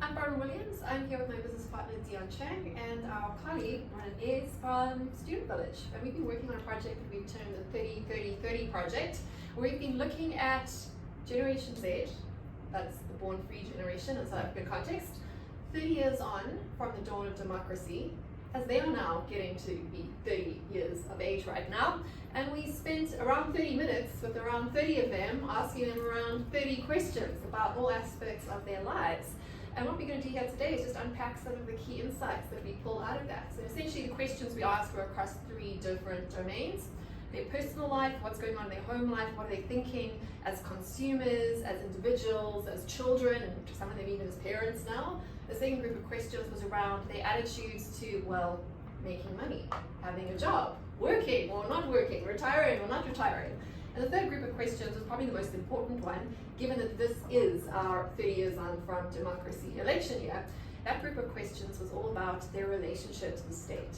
I'm Bronwyn Williams. I'm here with my business partner Dion Chang and our colleague Ronen is from Student Village. And we've been working on a project that we've termed the 30-30-30 project, where we've been looking at Generation Z, that's the born-free generation in South African context, 30 years on from the dawn of democracy, as they are now getting to be 30 years of age right now. And we spent around 30 minutes with around 30 of them, asking them around 30 questions about all aspects of their lives. And what we're going to do here today is just unpack some of the key insights that we pull out of that. So essentially the questions we asked were across 3 different domains. Their personal life, what's going on in their home life, what are they thinking as consumers, as individuals, as children, and some of them even as parents now. The second group of questions was around their attitudes to, well, making money, having a job, working or not working, retiring or not retiring. And the third group of questions was probably the most important one, given that this is our 30 years on from democracy election year. That group of questions was all about their relationship to the state,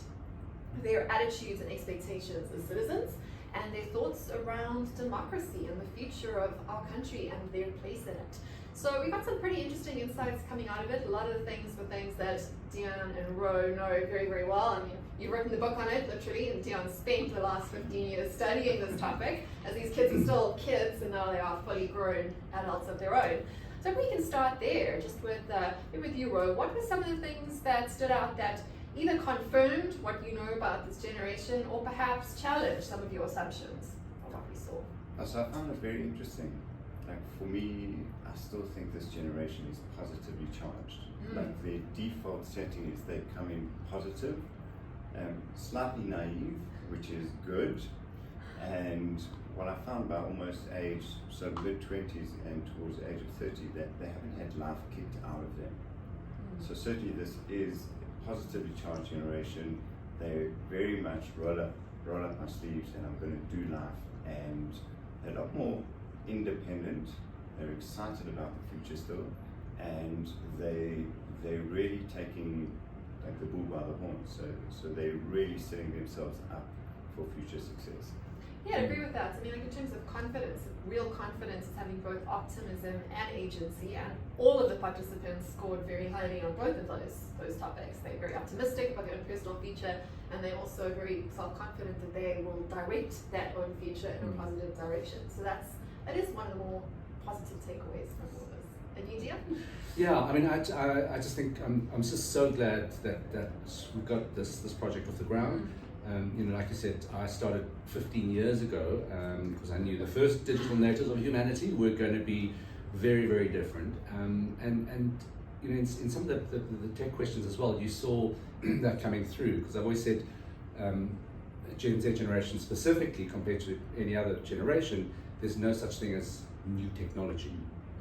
their attitudes and expectations as citizens, and their thoughts around democracy and the future of our country and their place in it. So we got some pretty interesting insights coming out of it. A lot of the things were things that Dion and Ro know very, very well. I mean, you've written the book on it, literally, and Dion spent the last 15 years studying this topic, as these kids are still kids and now they are fully grown adults of their own. So if we can start there, just with you, Ro, what were some of the things that stood out that either confirmed what you know about this generation or perhaps challenged some of your assumptions of what we saw? So I found it very interesting. Like for me, I still think this generation is positively charged. Like their default setting is they come in positive, slightly naive, which is good. And what I found by almost age, so mid-20s and towards the age of 30, that they haven't had life kicked out of them. So certainly this is a positively charged generation. They very much roll up my sleeves and I'm going to do life, and they're a lot more independent. They're excited about the future still, and they're really taking like the bull by the horns. So they're really setting themselves up for future success. Yeah, I agree with that. I mean, like in terms of confidence, real confidence is having both optimism and agency, and all of the participants scored very highly on both of those topics. They're very optimistic about their own personal future, and they're also very self-confident that they will direct that own future in a positive direction. So that is one of the more positive takeaways from all this. And you, Dion? Yeah, I mean, I just think I'm just so glad that we got this project off the ground. You know, like you said, I started 15 years ago because I knew the first digital natives of humanity were going to be very, very different. And you know, in some of the tech questions as well, you saw that coming through, because I've always said Gen Z generation specifically compared to any other generation, there's no such thing as new technology.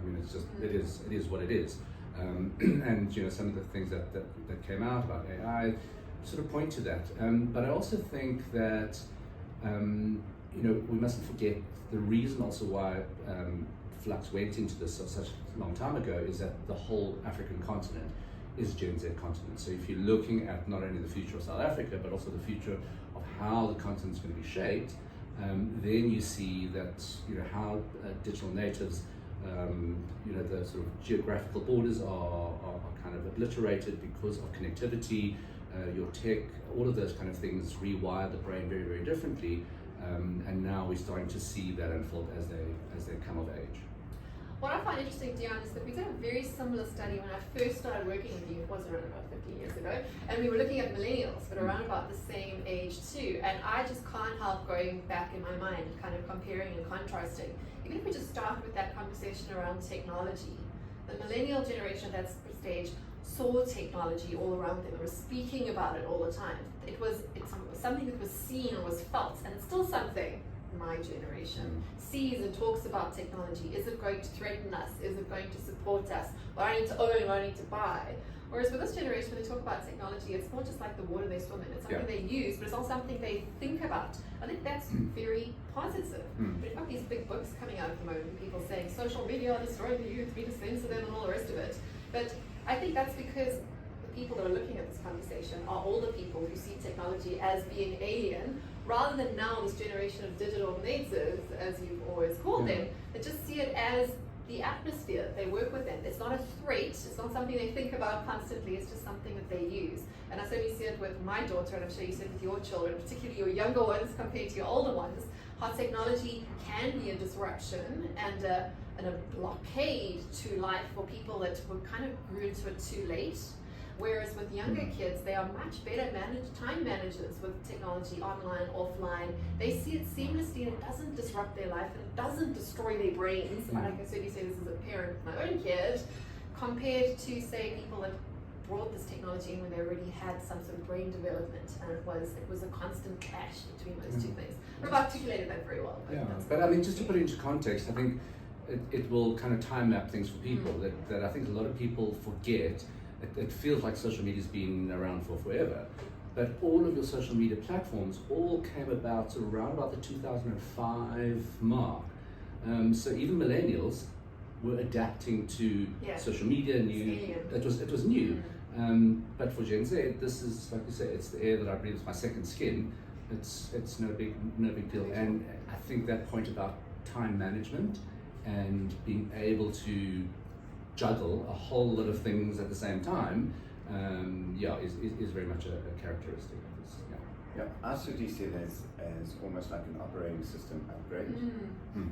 I mean, it's just it is what it is. And you know, some of the things that came out about AI sort of point to that. But I also think that you know, we mustn't forget the reason also why Flux went into this such a long time ago is that the whole African continent is Gen Z continent. So if you're looking at not only the future of South Africa, but also the future of how the continent is going to be shaped, then you see that, you know, how digital natives, you know, the sort of geographical borders are kind of obliterated because of connectivity, your tech, all of those kind of things rewire the brain very, very differently. And now we're starting to see that unfold as they come of age. What I find interesting, Dion, is that we did a very similar study when I first started working with you. It was around about 15 years ago, and we were looking at millennials, but around about the same age too. And I just can't help going back in my mind, kind of comparing and contrasting. Even if we just start with that conversation around technology, the millennial generation at that stage saw technology all around them. They were speaking about it all the time. It's something that was seen or was felt, and it's still something my generation sees and talks about technology. Is it going to threaten us? Is it going to support us? Or I need to own, or I need to buy. Whereas with this generation, when they talk about technology, it's not just like the water they swim in. It's something they use, but it's also something they think about. I think that's very positive. But you've got these big books coming out at the moment, people saying social media are destroying the youth, we just censor them and all the rest of it. But I think that's because the people that are looking at this conversation are older people who see technology as being alien, rather than now this generation of digital natives, as you've always called them, that just see it as the atmosphere. They work within. It's not a threat. It's not something they think about constantly. It's just something that they use. And I certainly see it with my daughter, and I'm sure you see it with your children, particularly your younger ones compared to your older ones. How technology can be a disruption and a blockade to life for people that were kind of grew into it too late. Whereas with younger kids, they are much better time managers with technology, online, offline. They see it seamlessly and it doesn't disrupt their life and it doesn't destroy their brains. Like I certainly say this as a parent of my own kid, compared to say people that brought this technology in when they already had some sort of brain development, and it was a constant clash between those two things. I've articulated that very well. But I mean, just to put it into context, I think it will kind of time map things for people that I think a lot of people forget. It feels like social media's been around for forever, but all of your social media platforms all came about around about the 2005 mark. So even millennials were adapting to social media. It was new. But for Gen Z, this is, like you say, it's the air that I breathe. It's my second skin. It's no big deal. And I think that point about time management and being able to juggle a whole lot of things at the same time, is very much a characteristic of this. Yeah, I certainly see it as almost like an operating system upgrade.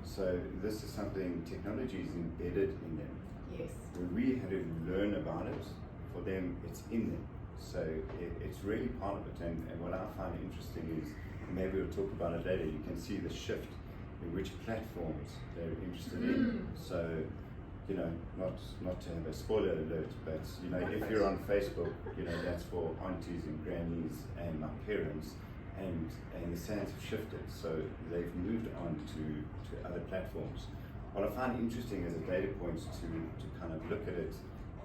So this is something technology is embedded in them. Yes. When we had to learn about it, for them it's in them. So it's really part of it. And what I find interesting is, maybe we'll talk about it later, you can see the shift in which platforms they're interested in. So, you know, not to have a spoiler alert, but you know, if you're on Facebook, you know, that's for aunties and grannies and my parents, and the sands have shifted, so they've moved on to other platforms. What I find interesting as a data point to kind of look at it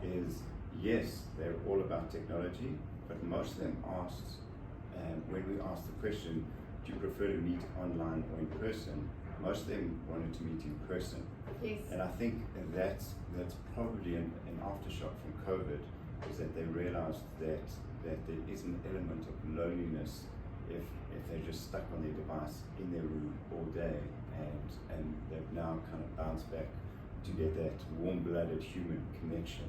is, yes, they're all about technology, but most of them asked, when we asked the question, do you prefer to meet online or in person, most of them wanted to meet in person. Yes. And I think that's probably an aftershock from COVID, is that they realized that there is an element of loneliness if they're just stuck on their device in their room all day, and they've now kind of bounced back to get that warm-blooded human connection.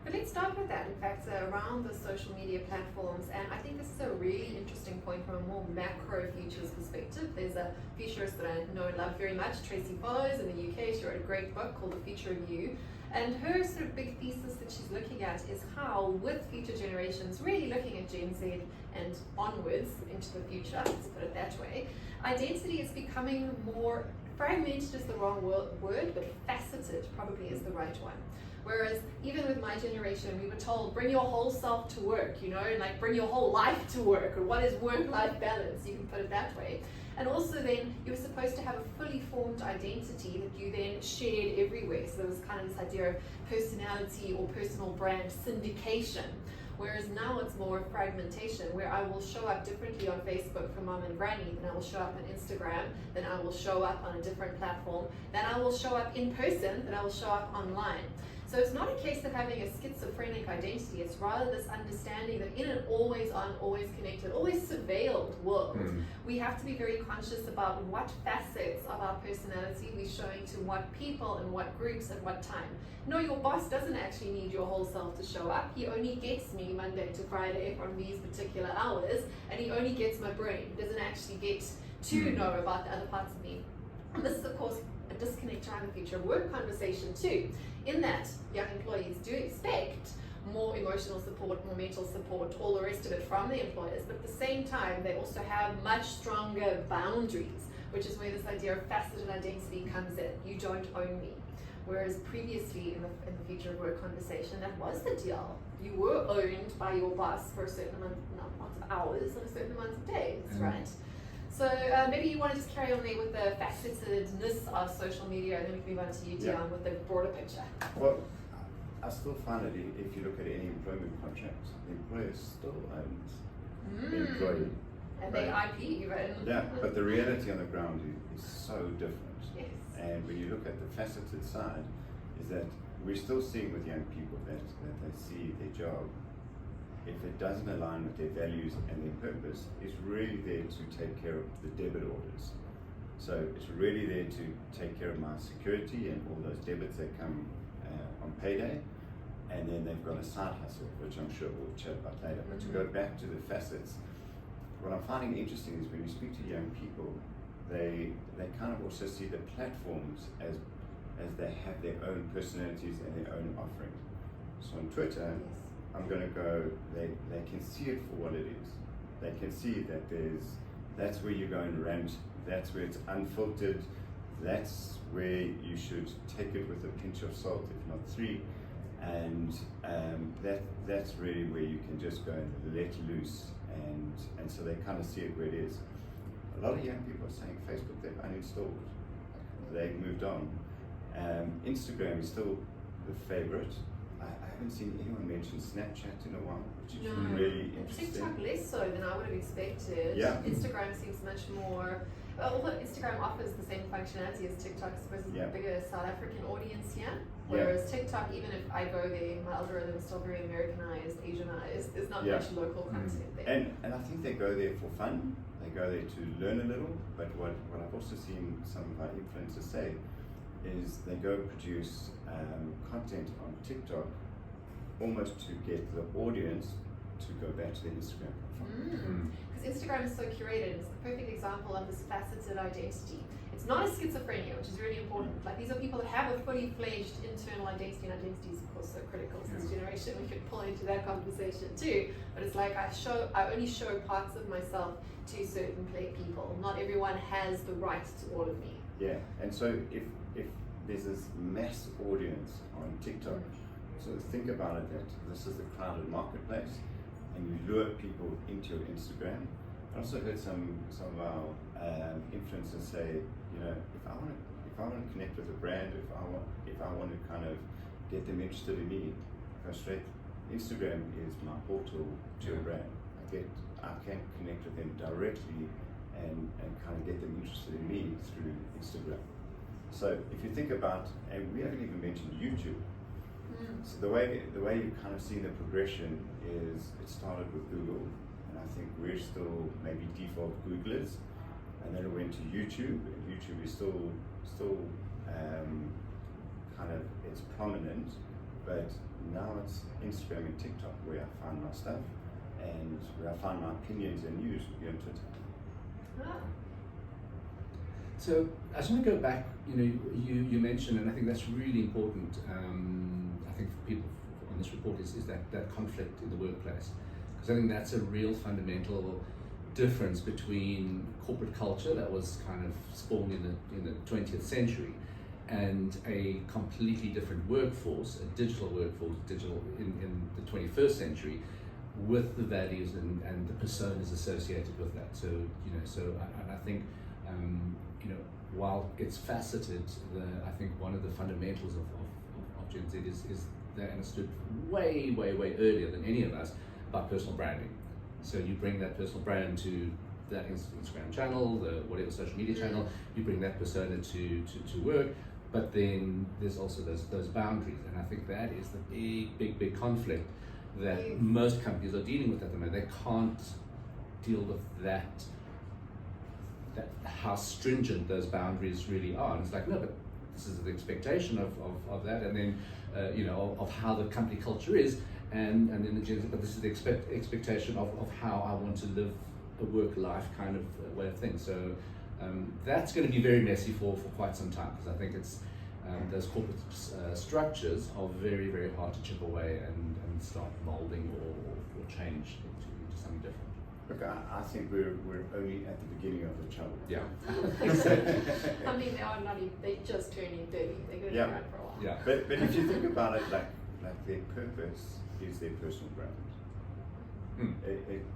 But let's start with that, in fact, around the social media platforms. And I think this is a really interesting point from a more macro futures perspective. There's a futurist that I know and love very much, Tracy Follows in the UK. She wrote a great book called The Future of You. And her sort of big thesis that she's looking at is how, with future generations, really looking at Gen Z and onwards into the future, let's put it that way, identity is becoming more fragmented is the wrong word, but faceted probably is the right one. Whereas even with my generation, we were told, bring your whole self to work, you know, and like bring your whole life to work, or what is work-life balance, you can put it that way. And also then you were supposed to have a fully formed identity that you then shared everywhere. So there was kind of this idea of personality or personal brand syndication. Whereas now it's more fragmentation, where I will show up differently on Facebook for mom and granny, then I will show up on Instagram, then I will show up on a different platform, then I will show up in person, then I will show up online. So it's not a case of having a schizophrenic identity, it's rather this understanding that in an always on, always connected, always surveilled world, we have to be very conscious about what facets of our personality we're showing to what people and what groups at what time. No, your boss doesn't actually need your whole self to show up. He only gets me Monday to Friday from these particular hours, and he only gets my brain. He doesn't actually get to know about the other parts of me. And this is, of course, a disconnect around the future of work conversation too, in that young employees do expect more emotional support, more mental support, all the rest of it from the employers, but at the same time they also have much stronger boundaries, which is where this idea of faceted identity comes in. You don't own me. Whereas previously in the future of work conversation, that was the deal. You were owned by your boss for a certain amount of hours and a certain amount of days, right? So maybe you want to just carry on there with the facetedness of social media, and then we can move on to you, Dion, with the broader picture. Well, I still find that if you look at any employment contract, the employer still owns the employee. And they IP even. Yeah, but the reality on the ground is so different. Yes. And when you look at the faceted side, is that we're still seeing with young people that they see their job, if it doesn't align with their values and their purpose, is really there to take care of the debit orders. So it's really there to take care of my security and all those debits that come on payday. And then they've got a side hustle, which I'm sure we'll chat about later. But to go back to the facets, what I'm finding interesting is when you speak to young people, they kind of also see the platforms as they have their own personalities and their own offerings. So on Twitter, I'm going to go, they can see it for what it is. They can see that that's where you go and rant, that's where it's unfiltered, that's where you should take it with a pinch of salt, if not three. And that's really where you can just go and let loose, and so they kind of see it where it is. A lot of young people are saying Facebook they've uninstalled, they've moved on. Instagram is still the favorite. I haven't seen anyone mention Snapchat in a while, which is really interesting. TikTok less so than I would have expected. Yeah. Instagram seems much more. Although Instagram offers the same functionality as TikTok, I suppose it's a bigger South African audience here. Whereas TikTok, even if I go there, my algorithm is still very Americanized, Asianized. There's not much local content there. And I think they go there for fun. They go there to learn a little. But what I've also seen some of our influencers say is they go produce content on TikTok almost to get the audience to go back to the Instagram platform. Because Instagram is so curated. It's the perfect example of this faceted identity. It's not a schizophrenia, which is really important. Like, these are people that have a fully fledged internal identity, and identity is of course so critical to this generation. We could pull into that conversation too. But it's like I only show parts of myself to certain people. Not everyone has the right to all of me. Yeah, and so if there's this mass audience on TikTok, so think about it that this is the crowded marketplace, and you lure people into your Instagram. I also heard some of our influencers say, you know, if I want to connect with a brand, if I want to kind of get them interested in me, go straight. Instagram is my portal to a brand. I can connect with them directly and kind of get them interested in me through Instagram. So if you think about, and we haven't even mentioned YouTube. So the way you've kind of seen the progression is it started with Google, and I think we're still maybe default Googlers, and then it went to YouTube, and YouTube is still kind of, it's prominent, but now it's Instagram and TikTok where I find my stuff, and where I find my opinions and news would be on Twitter. So I just want to go back, you mentioned, and I think that's really important, I think for people on this report is that conflict in the workplace. Because I think that's a real fundamental difference between corporate culture that was kind of spawned in the 20th century and a completely different workforce, a digital workforce, in the 21st century, with the values and the personas associated with that. So, I think, while it's faceted, I think one of the fundamentals of Gen Z is they understood way earlier than any of us about personal branding. So you bring that personal brand to that Instagram channel, the whatever social media channel, you bring that persona to work, but then there's also those boundaries, and I think that is the big conflict that most companies are dealing with at the moment. They can't deal with that how stringent those boundaries really are. And it's like, no, but this is the expectation of that, and then of how the company culture is, and then the Gen Z, but this is the expectation of how I want to live a work-life kind of way of things. So that's going to be very messy for quite some time, because I think it's those corporate structures are very hard to chip away and start molding or change into something different. Look, I think we're only at the beginning of the trouble. Yeah. I mean, they just turning 30. They're going to be around for a while. Yeah. But if you think about it, like their purpose is their personal brand.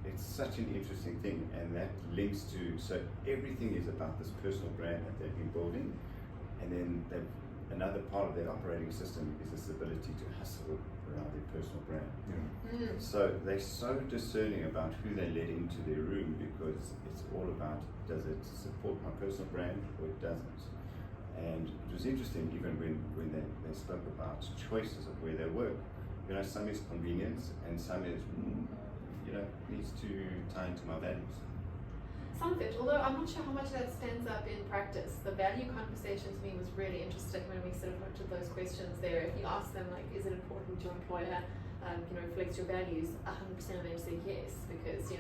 It's such an interesting thing, and that links to, so everything is about this personal brand that they've been building, and then another part of their operating system is this ability to hustle around their personal brand. So they're so discerning about who they let into their room, because it's all about, does it support my personal brand or it doesn't? And it was interesting, even when they spoke about choices of where they work. Some is convenience, and some is, needs to tie into my values. Some of it, although I'm not sure how much that stands up in practice. The value conversation to me was really interesting when we sort of looked at those questions there. If you ask them, like, is it important your employer, reflects your values, 100% of them say yes, because,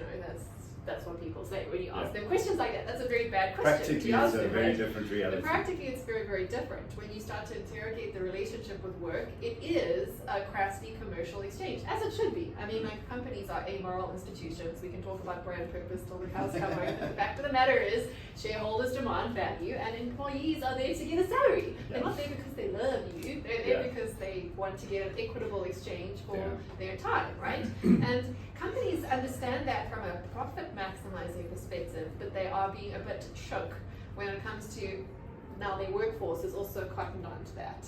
that's what people say when you ask them questions like that. That's a very bad question. Practically, it's a very different reality. But practically, it's very, very different. When you start to interrogate the relationship with work, it is a crassly commercial exchange, as it should be. I mean, like, companies are amoral institutions. We can talk about brand purpose till the cows come home. The fact of the matter is, shareholders demand value, and employees are there to get a salary. They're not there because they love you. They're there because they want to get an equitable exchange for their time, right? And companies understand that from a profit maximizing perspective, but they are being a bit choke when it comes to now their workforce is also cottoned on to that,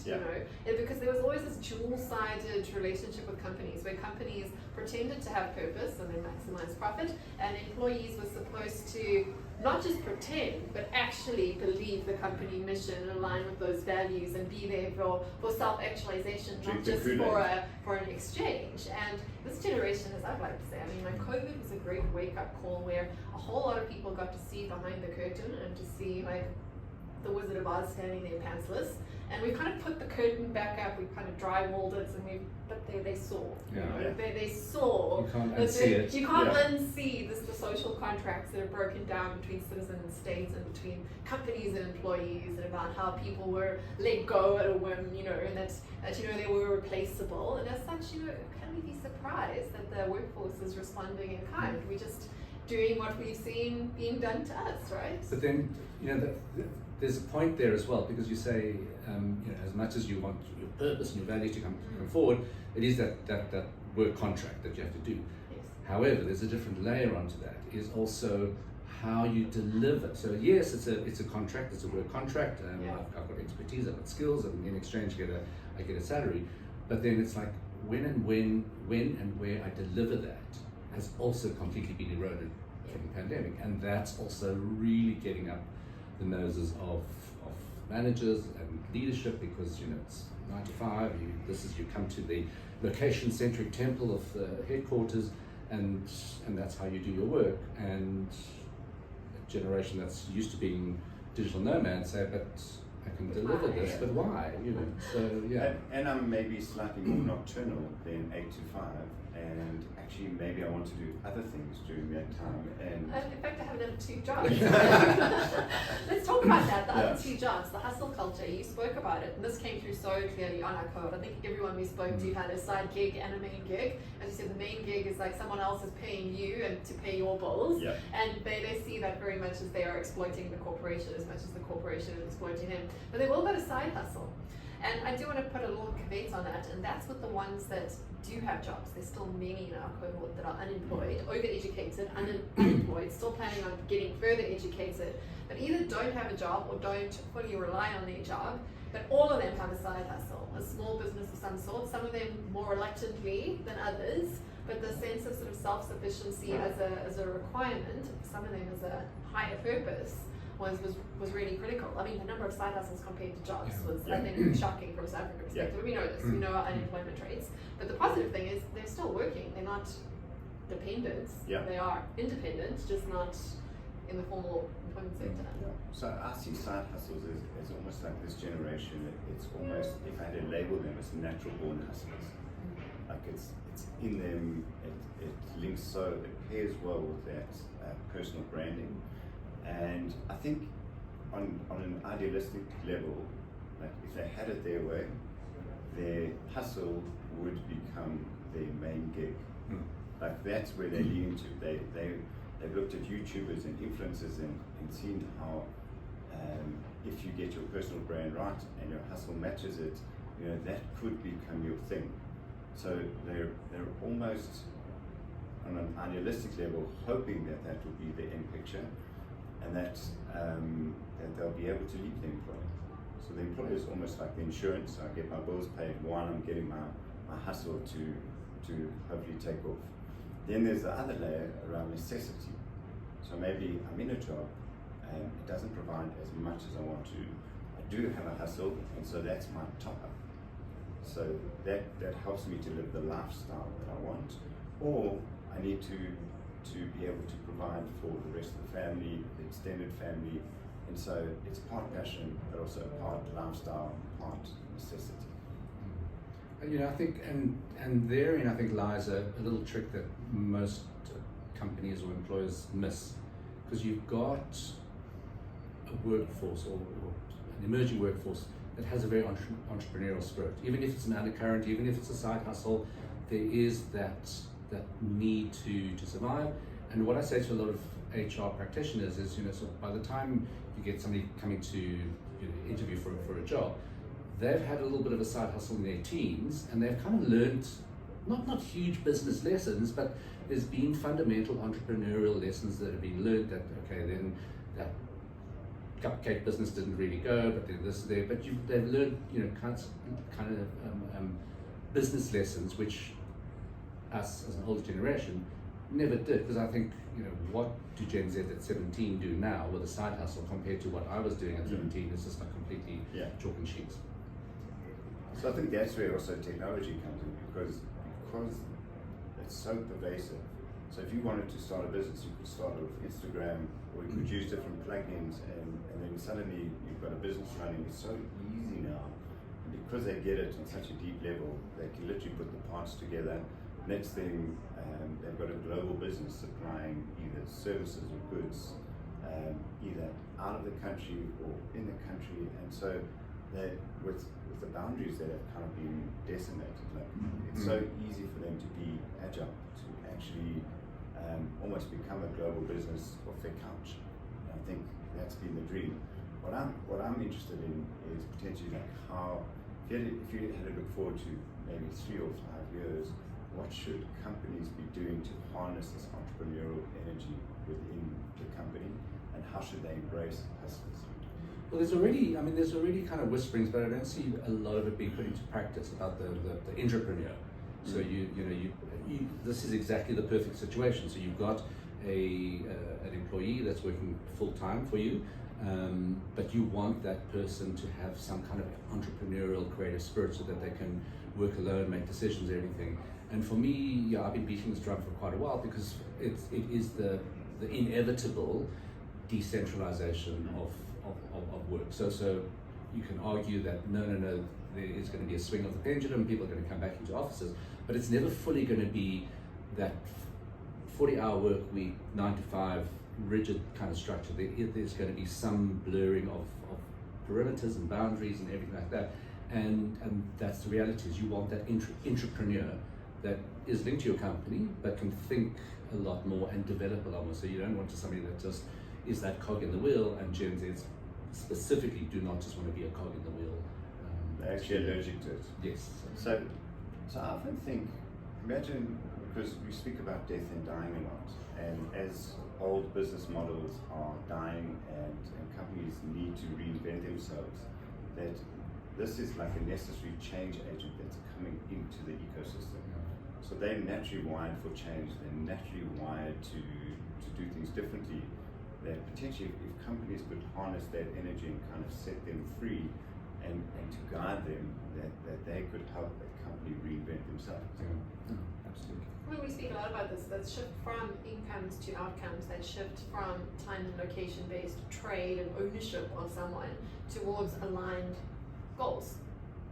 because there was always this dual-sided relationship with companies where companies pretended to have purpose and then maximize profit, and employees were supposed to not just pretend, but actually believe the company mission and align with those values and be there for self-actualization, not just for an exchange. And this generation, as I'd like to say, I mean, like, COVID was a great wake-up call where a whole lot of people got to see behind the curtain and to see, like, the Wizard of Oz standing there pantsless, and we kind of put the curtain back up, we kind of drywalled it, and but they saw, they saw. You can't unsee it. You can't unsee the social contracts that are broken down between citizen and states and between companies and employees, and about how people were let go at a whim, and that they were replaceable, and as such, can we be surprised that the workforce is responding in kind? We just doing what we've seen being done to us, right? But then, there's a point there as well, because you say, as much as you want your purpose and your values to come forward, it is that work contract that you have to do. Yes. However, there's a different layer onto that, is also how you deliver. So yes, it's a contract, it's a work contract, I've got expertise, I've got skills, and in exchange I get a salary. But then it's like when and where I deliver that has also completely been eroded from the pandemic, and that's also really getting up the noses of managers and leadership, because it's 9 to 5. You come to the location-centric temple of the headquarters, and that's how you do your work. And a generation that's used to being digital nomads say, but I can deliver this, but why? So yeah. And I'm maybe slightly more nocturnal than 8 to 5. And actually, maybe I want to do other things during that time. And in fact, I have another 2 jobs. Let's talk about that. The other 2 jobs, the hustle culture. You spoke about it, and this came through so clearly on our code. I think everyone we spoke to had a side gig and a main gig. As you said, the main gig is like someone else is paying you and to pay your bills, and they see that very much as they are exploiting the corporation as much as the corporation is exploiting them. But they've all got a side hustle. And I do want to put a little caveat on that, and that's with the ones that do have jobs. There's still many in our cohort that are unemployed, overeducated, unemployed, still planning on getting further educated, but either don't have a job or don't fully rely on their job, but all of them have a side hustle, a small business of some sort, some of them more reluctantly than others, but the sense of sort of self-sufficiency as a requirement, some of them as a higher purpose, was really critical. I mean, the number of side hustles compared to jobs was, I think, shocking from a South African perspective. We know this, we know our unemployment rates. But the positive thing is they're still working. They're not dependents. They are independent, just not in the formal employment sector. So I see side hustles as almost like this generation. It's almost, if I had to label them, as natural born hustlers. Like it's in them, it links so, it pairs well with that personal branding. And I think on an idealistic level, like if they had it their way, their hustle would become their main gig. Like that's where they lean into. They've looked at YouTubers and influencers and seen how if you get your personal brand right and your hustle matches it, that could become your thing. So they're almost on an idealistic level hoping that would be the end picture. And that they'll be able to leave the employer. So the employer is almost like the insurance. I get my bills paid while I'm getting my hustle to hopefully take off. Then there's the other layer around necessity. So maybe I'm in a job and it doesn't provide as much as I want to. I do have a hustle, and so that's my top up. So that helps me to live the lifestyle that I want. Or I need to to be able to provide for the rest of the family, the extended family, and so it's part passion, but also part lifestyle, part necessity. You know, I think, and therein I think lies a little trick that most companies or employers miss, because you've got a workforce or an emerging workforce that has a very entrepreneurial spirit. Even if it's an undercurrent, even if it's a side hustle, there is that need to survive. And what I say to a lot of HR practitioners is, you know, so by the time you get somebody coming to interview for a job, they've had a little bit of a side hustle in their teens, and they've kind of learned not huge business lessons, but there's been fundamental entrepreneurial lessons that have been learned. That okay, then that cupcake business didn't really go, but then this there. But they've learned, you know, kind of business lessons which us as an older generation never did. Because I think, you know, what do Gen Z at 17 do now with a side hustle compared to what I was doing at 17? It's just like completely chalk and cheese. So I think that's where also technology comes in, because it's so pervasive. So if you wanted to start a business, you could start it with Instagram, or you could use different plugins, and then suddenly you've got a business running. It's so easy now. And because they get it on such a deep level, they can literally put the parts together. Next thing, they've got a global business supplying either services or goods, either out of the country or in the country, and so that with the boundaries that have kind of been decimated, like it's so easy for them to be agile, to actually almost become a global business off their couch. And I think that's been the dream. What I'm interested in is potentially like how, if you had to look forward to maybe 3 or 5 years, what should companies be doing to harness this entrepreneurial energy within the company, and how should they embrace hustlers? Well, there's already kind of whisperings, but I don't see a lot of it being put into practice about the entrepreneur. So this is exactly the perfect situation. So you've got an employee that's working full time for you, but you want that person to have some kind of entrepreneurial, creative spirit, so that they can work alone, make decisions, everything. And for me, I've been beating this drum for quite a while, because it is the inevitable decentralization of work. So you can argue that no, there is going to be a swing of the pendulum, people are going to come back into offices, but it's never fully going to be that 40-hour work week, 9 to 5, rigid kind of structure. There's going to be some blurring of perimeters and boundaries and everything like that. And that's the reality, is you want that entrepreneur that is linked to your company, but can think a lot more and develop a lot more. So you don't want somebody that just is that cog in the wheel, and Gen Zs specifically do not just want to be a cog in the wheel. They're actually allergic to it. Yes. So I often think, imagine, because we speak about death and dying a lot, and as old business models are dying and companies need to reinvent themselves, that this is like a necessary change agent that's coming into the ecosystem. So they're naturally wired for change, they're naturally wired to do things differently. That potentially, if companies could harness that energy and kind of set them free and to guide them, that they could help that company reinvent themselves. Absolutely. Well, we speak a lot about this, that shift from incomes to outcomes, that shift from time and location-based trade and ownership of someone towards aligned goals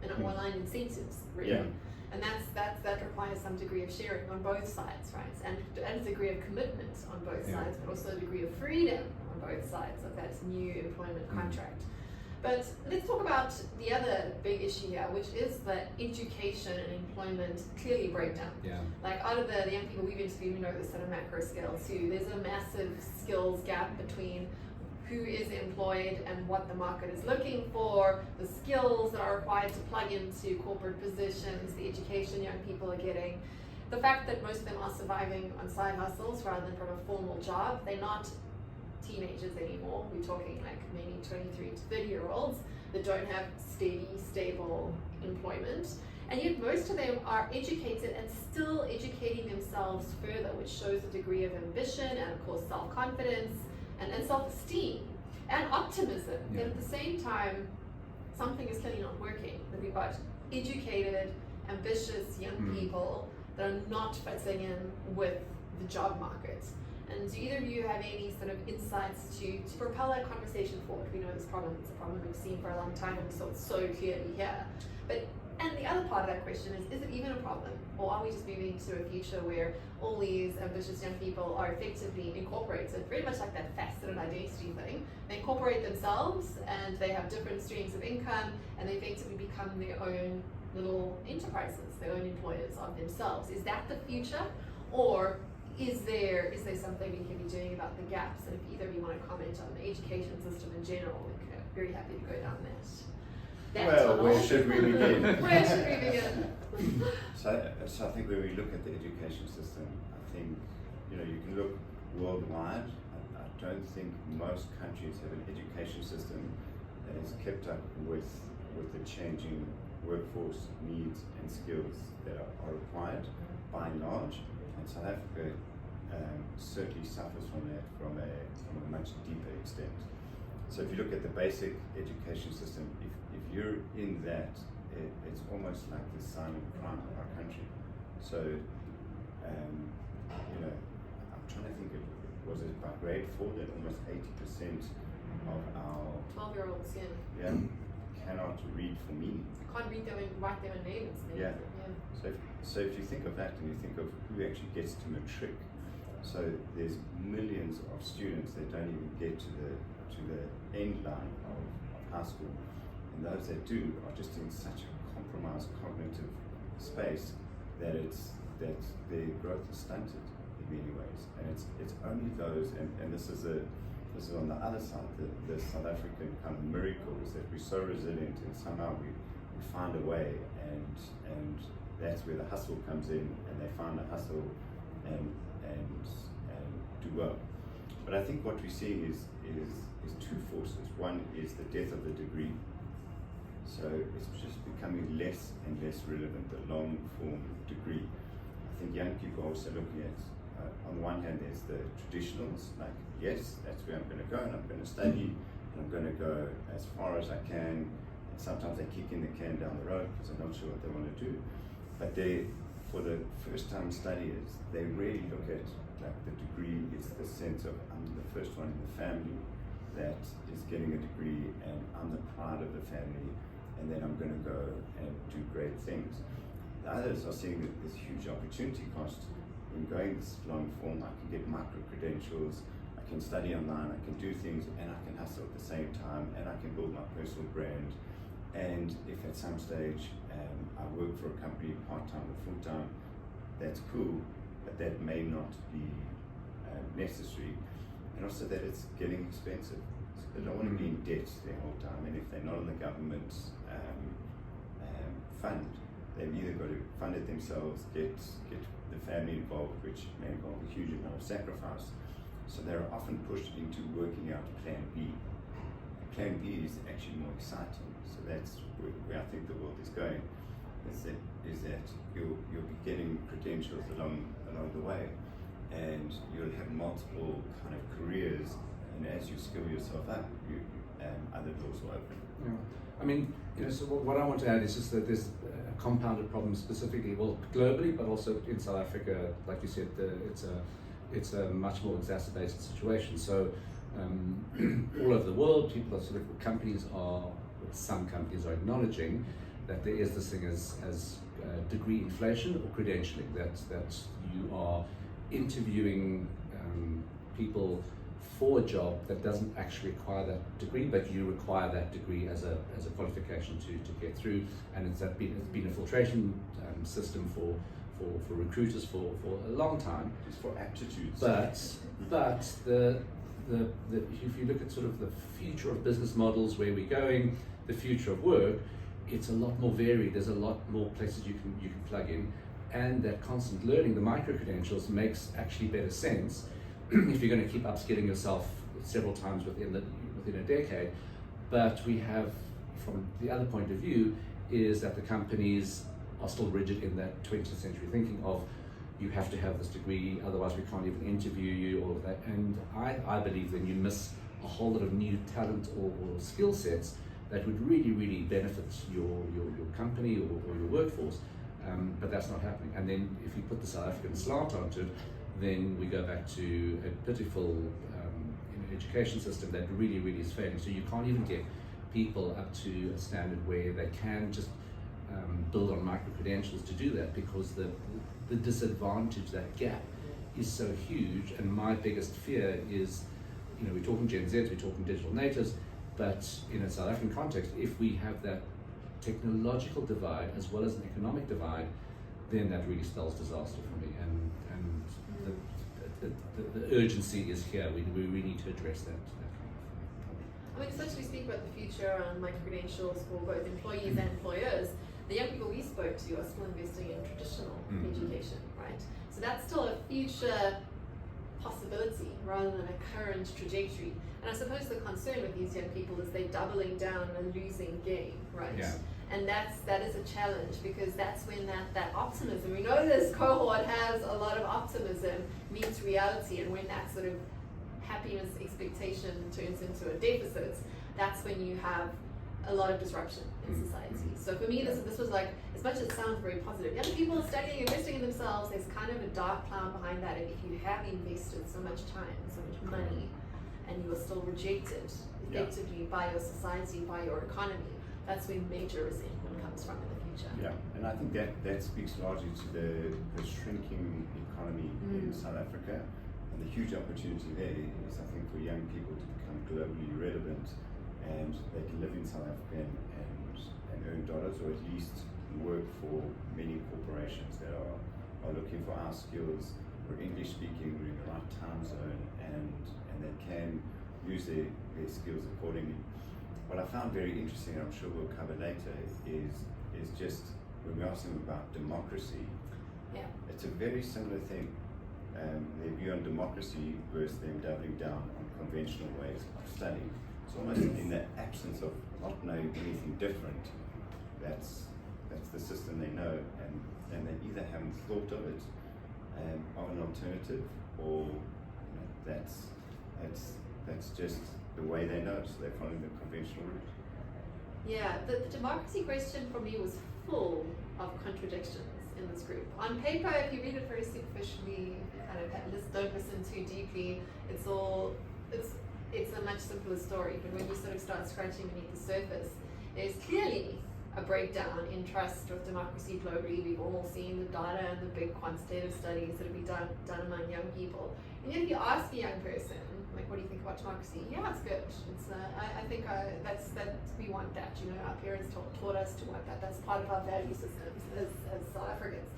and more aligned incentives, really. Yeah. And that requires some degree of sharing on both sides, right? And a degree of commitment on both sides, but also a degree of freedom on both sides of that new employment contract. But let's talk about the other big issue here, which is that education and employment clearly break down. Yeah. Like out of the young people we've interviewed, we know this at a macro scale too. There's a massive skills gap between who is employed and what the market is looking for, the skills that are required to plug into corporate positions, the education young people are getting. The fact that most of them are surviving on side hustles rather than from a formal job. They're not teenagers anymore. We're talking like maybe 23 to 30-year-olds that don't have steady, stable employment. And yet most of them are educated and still educating themselves further, which shows a degree of ambition and of course self-confidence and self-esteem and optimism. Yeah. And at the same time, something is clearly not working. That we've got educated, ambitious young people that are not fitting in with the job market. And do either of you have any sort of insights to propel that conversation forward? We know this problem, it's a problem we've seen for a long time and we saw it so clearly here. And the other part of that question is it even a problem? Or are we just moving to a future where all these ambitious young people are effectively incorporated, very much like that faceted identity thing? They incorporate themselves and they have different streams of income and they effectively become their own little enterprises, their own employers of themselves. Is that the future? Or is there something we can be doing about the gaps? And if either of you want to comment on the education system in general, we're very happy to go down that. Well, where should we begin? Where should we begin? So I think when we look at the education system, I think, you can look worldwide. I don't think most countries have an education system that has kept up with the changing workforce needs and skills that are required by and large. And South Africa certainly suffers from that from a much deeper extent. So if you look at the basic education system, if you're in that, it's almost like the silent crime of our country. So, I'm trying to think, was it by grade 4 that almost 80% of our 12-year-olds, cannot read for meaning. Can't read them and write them in names. Yeah. So if you think of that and you think of who actually gets to matric, so there's millions of students that don't even get to the end line of high school, and those that do are just in such a compromised cognitive space that their growth is stunted in many ways, and it's only those, and this is on the other side, the South African kind of miracle is that we're so resilient and somehow we find a way, and that's where the hustle comes in, and they find a hustle and do well. But I think what we see is two forces. One is the death of the degree. So it's just becoming less and less relevant, the long form degree. I think young people are also looking at, on the one hand, there's the traditionals, like, yes, that's where I'm going to go, and I'm going to study, and I'm going to go as far as I can. And sometimes they kick in the can down the road because they're not sure what they want to do. But for the first time studiers, they really look at, like, the degree is the sense of, I'm the first one in the family that is getting a degree, and I'm the pride of the family, and then I'm going to go and do great things. The others are seeing that there's huge opportunity cost in going this long form. I can get micro credentials, I can study online, I can do things, and I can hustle at the same time, and I can build my personal brand. And if at some stage I work for a company part-time or full-time, that's cool, but that may not be necessary. And also that it's getting expensive. So they don't want to be in debt their whole time, and if they're not on the government's fund, they've either got to fund it themselves, get the family involved, which may involve a huge amount of sacrifice. So they're often pushed into working out plan B. Plan B is actually more exciting. So that's where I think the world is going. Is that you'll be getting credentials along the way, and you'll have multiple kind of careers, and as you skill yourself up, other doors will open. Yeah. I mean, so what I want to add is just that there's a compounded problem specifically, well, globally, but also in South Africa. Like you said, it's a much more exacerbated situation. So all over the world, some companies are acknowledging that there is this thing as degree inflation or credentialing, that you are interviewing people for a job that doesn't actually require that degree, but you require that degree as a qualification to get through. And it's been a filtration system for recruiters for a long time. It's for aptitudes. But if you look at sort of the future of business models, where we're going, the future of work, it's a lot more varied. There's a lot more places you can plug in, and that constant learning, the micro credentials, makes actually better sense if you're going to keep upskilling yourself several times within a decade. But we have, from the other point of view, is that the companies are still rigid in that 20th century thinking of, you have to have this degree, otherwise we can't even interview you, all of that. And I believe then you miss a whole lot of new talent or skill sets that would really, really benefit your company or your workforce, but that's not happening. And then if you put the South African slant onto it, then we go back to a pitiful education system that really, really is failing. So you can't even get people up to a standard where they can just build on micro-credentials to do that, because the disadvantage, that gap, is so huge. And my biggest fear is, we're talking Gen Zs, we're talking digital natives, but in a South African context, if we have that technological divide as well as an economic divide, then that really spells disaster for me. And the urgency is here. We really need to address that kind of I mean, especially speak about the future around micro-credentials for both employees and employers. The young people we spoke to are still investing in traditional education, right? So that's still a future possibility rather than a current trajectory. And I suppose the concern with these young people is they're doubling down on a losing game, right? Yeah. And that is a challenge, because that's when that optimism, we know this cohort has a lot of optimism, meets reality, and when that sort of happiness expectation turns into a deficit, that's when you have a lot of disruption in society. So for me, this was like, as much as it sounds very positive, young people studying, investing in themselves, there's kind of a dark cloud behind that. And if you have invested so much time, so much money, and you are still rejected effectively by your society, by your economy, that's when major resentment comes from in the future. Yeah, and I think that speaks largely to the shrinking economy in South Africa, and the huge opportunity there is, I think, for young people to become globally relevant, and they can live in South Africa and earn dollars, or at least work for many corporations that are looking for our skills. We're English speaking, we're in the right time zone, and they can use their skills accordingly. What I found very interesting, and I'm sure we'll cover later, is just when we ask them about democracy, it's a very similar thing. Their view on democracy versus them doubling down on conventional ways of studying. It's almost in the absence of not knowing anything different. That's the system they know, and they either haven't thought of it of an alternative, or that's just the way they know it, so they're following the conventional route. Yeah, the democracy question for me was full of contradictions in this group. On paper, if you read it very superficially, kind of don't listen too deeply, it's a much simpler story. But when you sort of start scratching beneath the surface, there's clearly a breakdown in trust with democracy globally. We've all seen the data and the big quantitative studies that have been done among young people. And yet if you ask a young person, like, what do you think about democracy? Yeah, it's good. It's I think we want that. Our parents taught us to want that. That's part of our value systems as South Africans.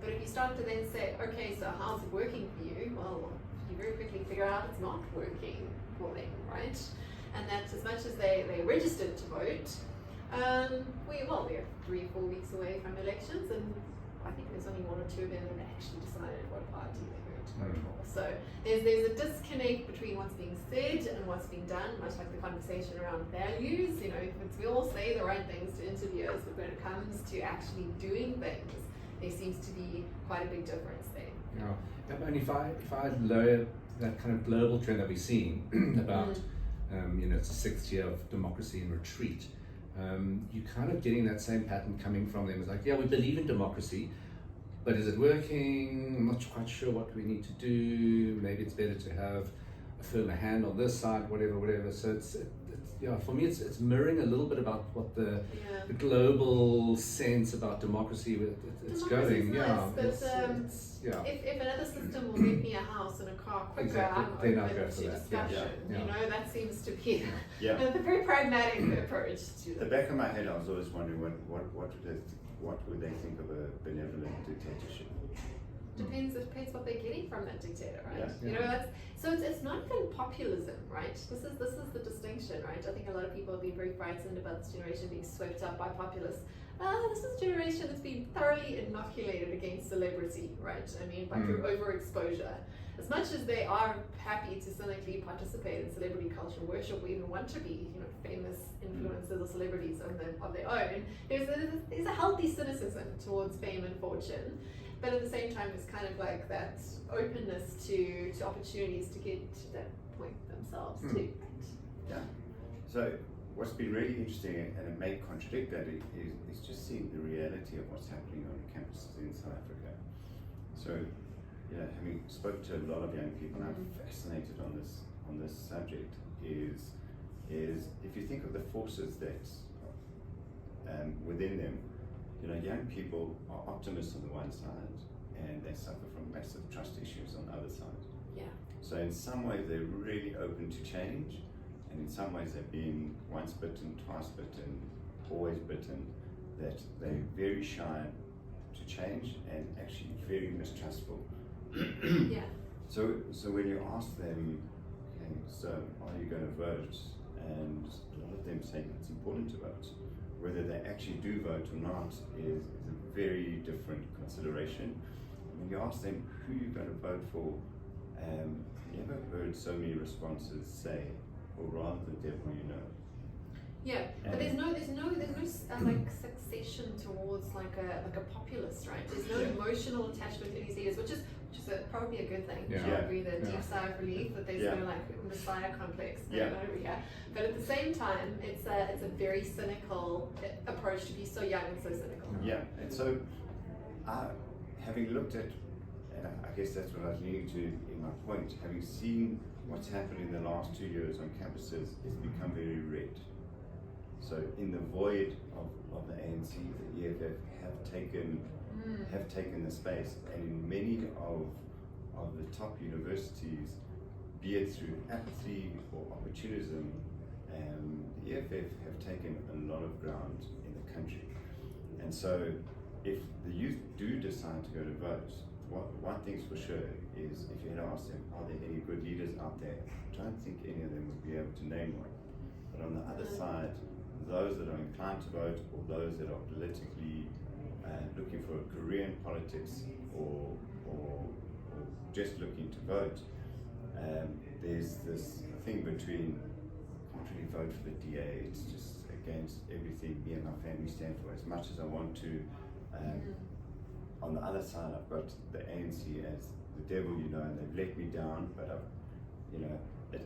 But if you start to then say, okay, so how's it working for you? Well, you very quickly figure out it's not working for them, right? And that as much as they registered to vote, we're 3 or 4 weeks away from elections, and I think there's only 1 or 2 of them that actually decided what party they were going to vote for. So there's a disconnect between what's being said and what's being done, much like the conversation around values. We all say the right things to interviewers, but when it comes to actually doing things, there seems to be quite a big difference there. Yeah, and if I lower that kind of global trend that we're seeing about, it's the 6th year of democracy in retreat, you're kind of getting that same pattern coming from them. It's like, yeah, we believe in democracy, but is it working? I'm not quite sure what we need to do. Maybe it's better to have a firmer hand on this side, whatever. So it's for me, it's mirroring a little bit about what the global sense about democracy it's going. Nice, but if another system will get me a house and a car quicker, exactly. I'm open to discussion. That seems to be the very pragmatic approach to it. The back of my head, I was always wondering what would they think of a benevolent dictatorship? Depends what they're getting from that dictator, right? Yeah. So it's not even populism, right? This is the distinction, right? I think a lot of people have been very frightened about this generation being swept up by populists. This is a generation that's been thoroughly inoculated against celebrity, right? I mean, by through overexposure. As much as they are happy to cynically participate in celebrity culture worship, or even want to be, famous influencers or celebrities of their own, there's a healthy cynicism towards fame and fortune. But at the same time, it's kind of like that openness to opportunities to get to that point themselves too. Yeah. So what's been really interesting, and it may contradict that, is just seeing the reality of what's happening on campuses in South Africa. So having spoken to a lot of young people, and I'm fascinated on this subject, is if you think of the forces that within them, young people are optimists on the one side, and they suffer from massive trust issues on the other side. Yeah. So in some ways they're really open to change, and in some ways they've been once bitten, twice bitten, always bitten, that they're very shy to change and actually very mistrustful. Yeah. So when you ask them, okay, so are you going to vote? And a lot of them say it's important to vote. Whether they actually do vote or not is a very different consideration. When you ask them who you're going to vote for, never heard so many responses say, or rather the devil you know. Yeah, but there's no like succession towards like a populist, right? There's no emotional attachment to these leaders, which is probably a good thing. Yeah. I agree, the deep sigh of relief that there's no like messiah complex going on over here. But at the same time, it's a very cynical approach to be so young and so cynical. Yeah, and so having looked at, and I guess that's what I was leading to in my point, having seen what's happened in the last 2 years on campuses, it's become very red. So in the void of the ANC, the EFF have taken the space, and in many of the top universities, be it through apathy or opportunism, the EFF have taken a lot of ground in the country. And so if the youth do decide to go to vote, one thing's for sure is if you had asked them, are there any good leaders out there? I don't think any of them would be able to name one. But on the other side, those that are inclined to vote, or those that are politically looking for a career in politics, or just looking to vote, there's this thing between, I can't really vote for the DA, it's just against everything me and my family stand for, as much as I want to. On the other side, I've got the ANC as the devil, and they've let me down, but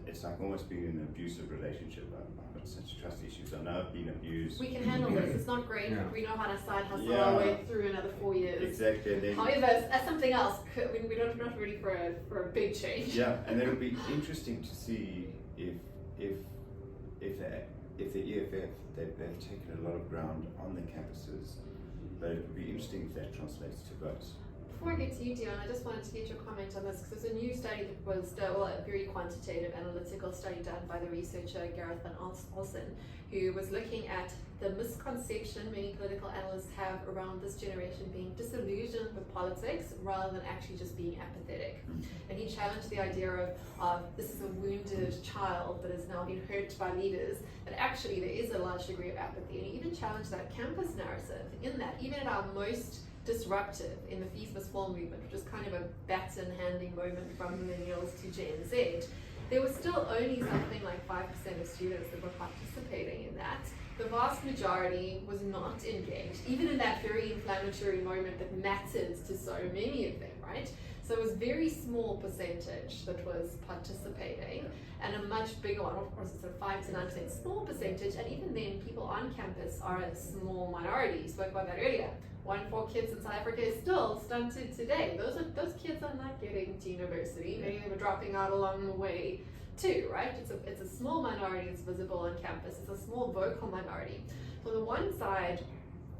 it's like almost being in an abusive relationship. I've got such trust issues. I know I've been abused. We can handle this. It's not great. Yeah. We know how to side hustle our way through another 4 years. Exactly. And then, however, as something else, we're not ready for a big change. Yeah, and then it'll be interesting to see if the EFF they've taken a lot of ground on the campuses, but it would be interesting if that translates to votes. Before I get to you, Dion, I just wanted to get your comment on this, because there's a new study that was done, a very quantitative analytical study done by the researcher Gareth Van Olsen, who was looking at the misconception many political analysts have around this generation being disillusioned with politics rather than actually just being apathetic. And he challenged the idea of this is a wounded child that has now been hurt by leaders, that actually there is a large degree of apathy. And he even challenged that campus narrative, in that even at our most disruptive in the Feast Must Fall movement, which is kind of a baton handing moment from millennials to Gen Z, there was still only something like 5% of students that were participating in that. The vast majority was not engaged, even in that very inflammatory moment that matters to so many of them, right? So it was a very small percentage that was participating, and a much bigger one, of course, it's a 5 to 9% small percentage, and even then people on campus are a small minority. You spoke about that earlier. 1 in 4 kids in South Africa is still stunted today. Those kids are not getting to university. Many of them are dropping out along the way too, right? It's a small minority that's visible on campus. It's a small vocal minority. So on the one side,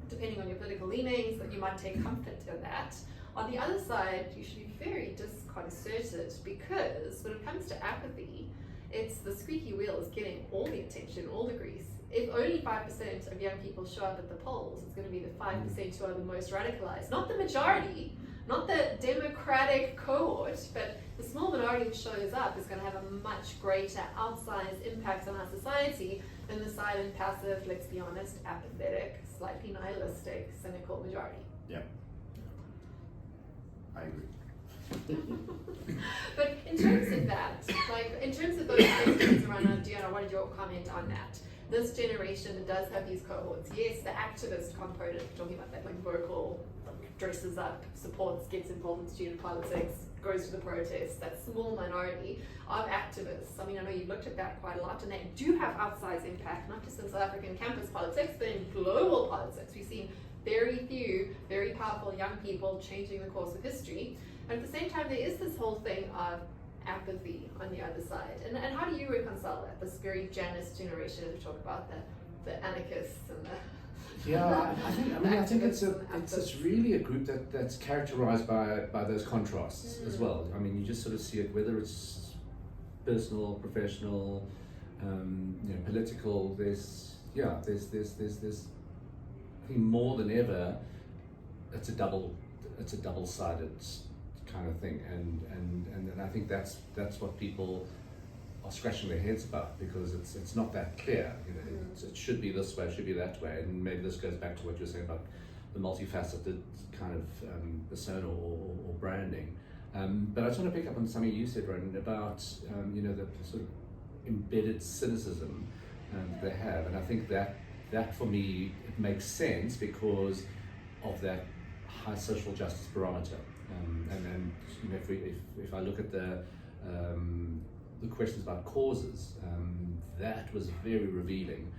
depending on your political leanings, that you might take comfort in that. On the other side, you should be very disconcerted, because when it comes to apathy, it's the squeaky wheel is getting all the attention, all the grease. If only 5% of young people show up at the polls, it's going to be the 5% who are the most radicalized. Not the majority, not the democratic cohort, but the small minority that shows up is going to have a much greater outsized impact on our society than the silent, passive, let's be honest, apathetic, slightly nihilistic, cynical majority. Yeah, I agree. But in terms of that, like in terms of those questions around Dion, I wanted your comment on that. This generation does have these cohorts. Yes, the activist component, talking about that, like vocal, dresses up, supports, gets involved in student politics, goes to the protests, that small minority of activists. I mean, I know you've looked at that quite a lot, and they do have outsized impact, not just in South African campus politics, but in global politics. We've seen very few, very powerful young people changing the course of history. But at the same time, there is this whole thing of apathy on the other side. And how do you reconcile that? This very Janus generation, we talk about the anarchists and the Yeah, I think it's really a group that's characterized by those contrasts as well. I mean, you just sort of see it, whether it's personal, professional, political. There's I think more than ever, it's a double-sided kind of thing, and I think that's what people are scratching their heads about, because it's not that clear. It should be this way, it should be that way, and maybe this goes back to what you're saying about the multifaceted kind of persona or branding. But I just want to pick up on something you said, Ronen, about the sort of embedded cynicism they have, and I think that for me it makes sense because of that high social justice barometer. And if I look at the questions about causes, that was very revealing,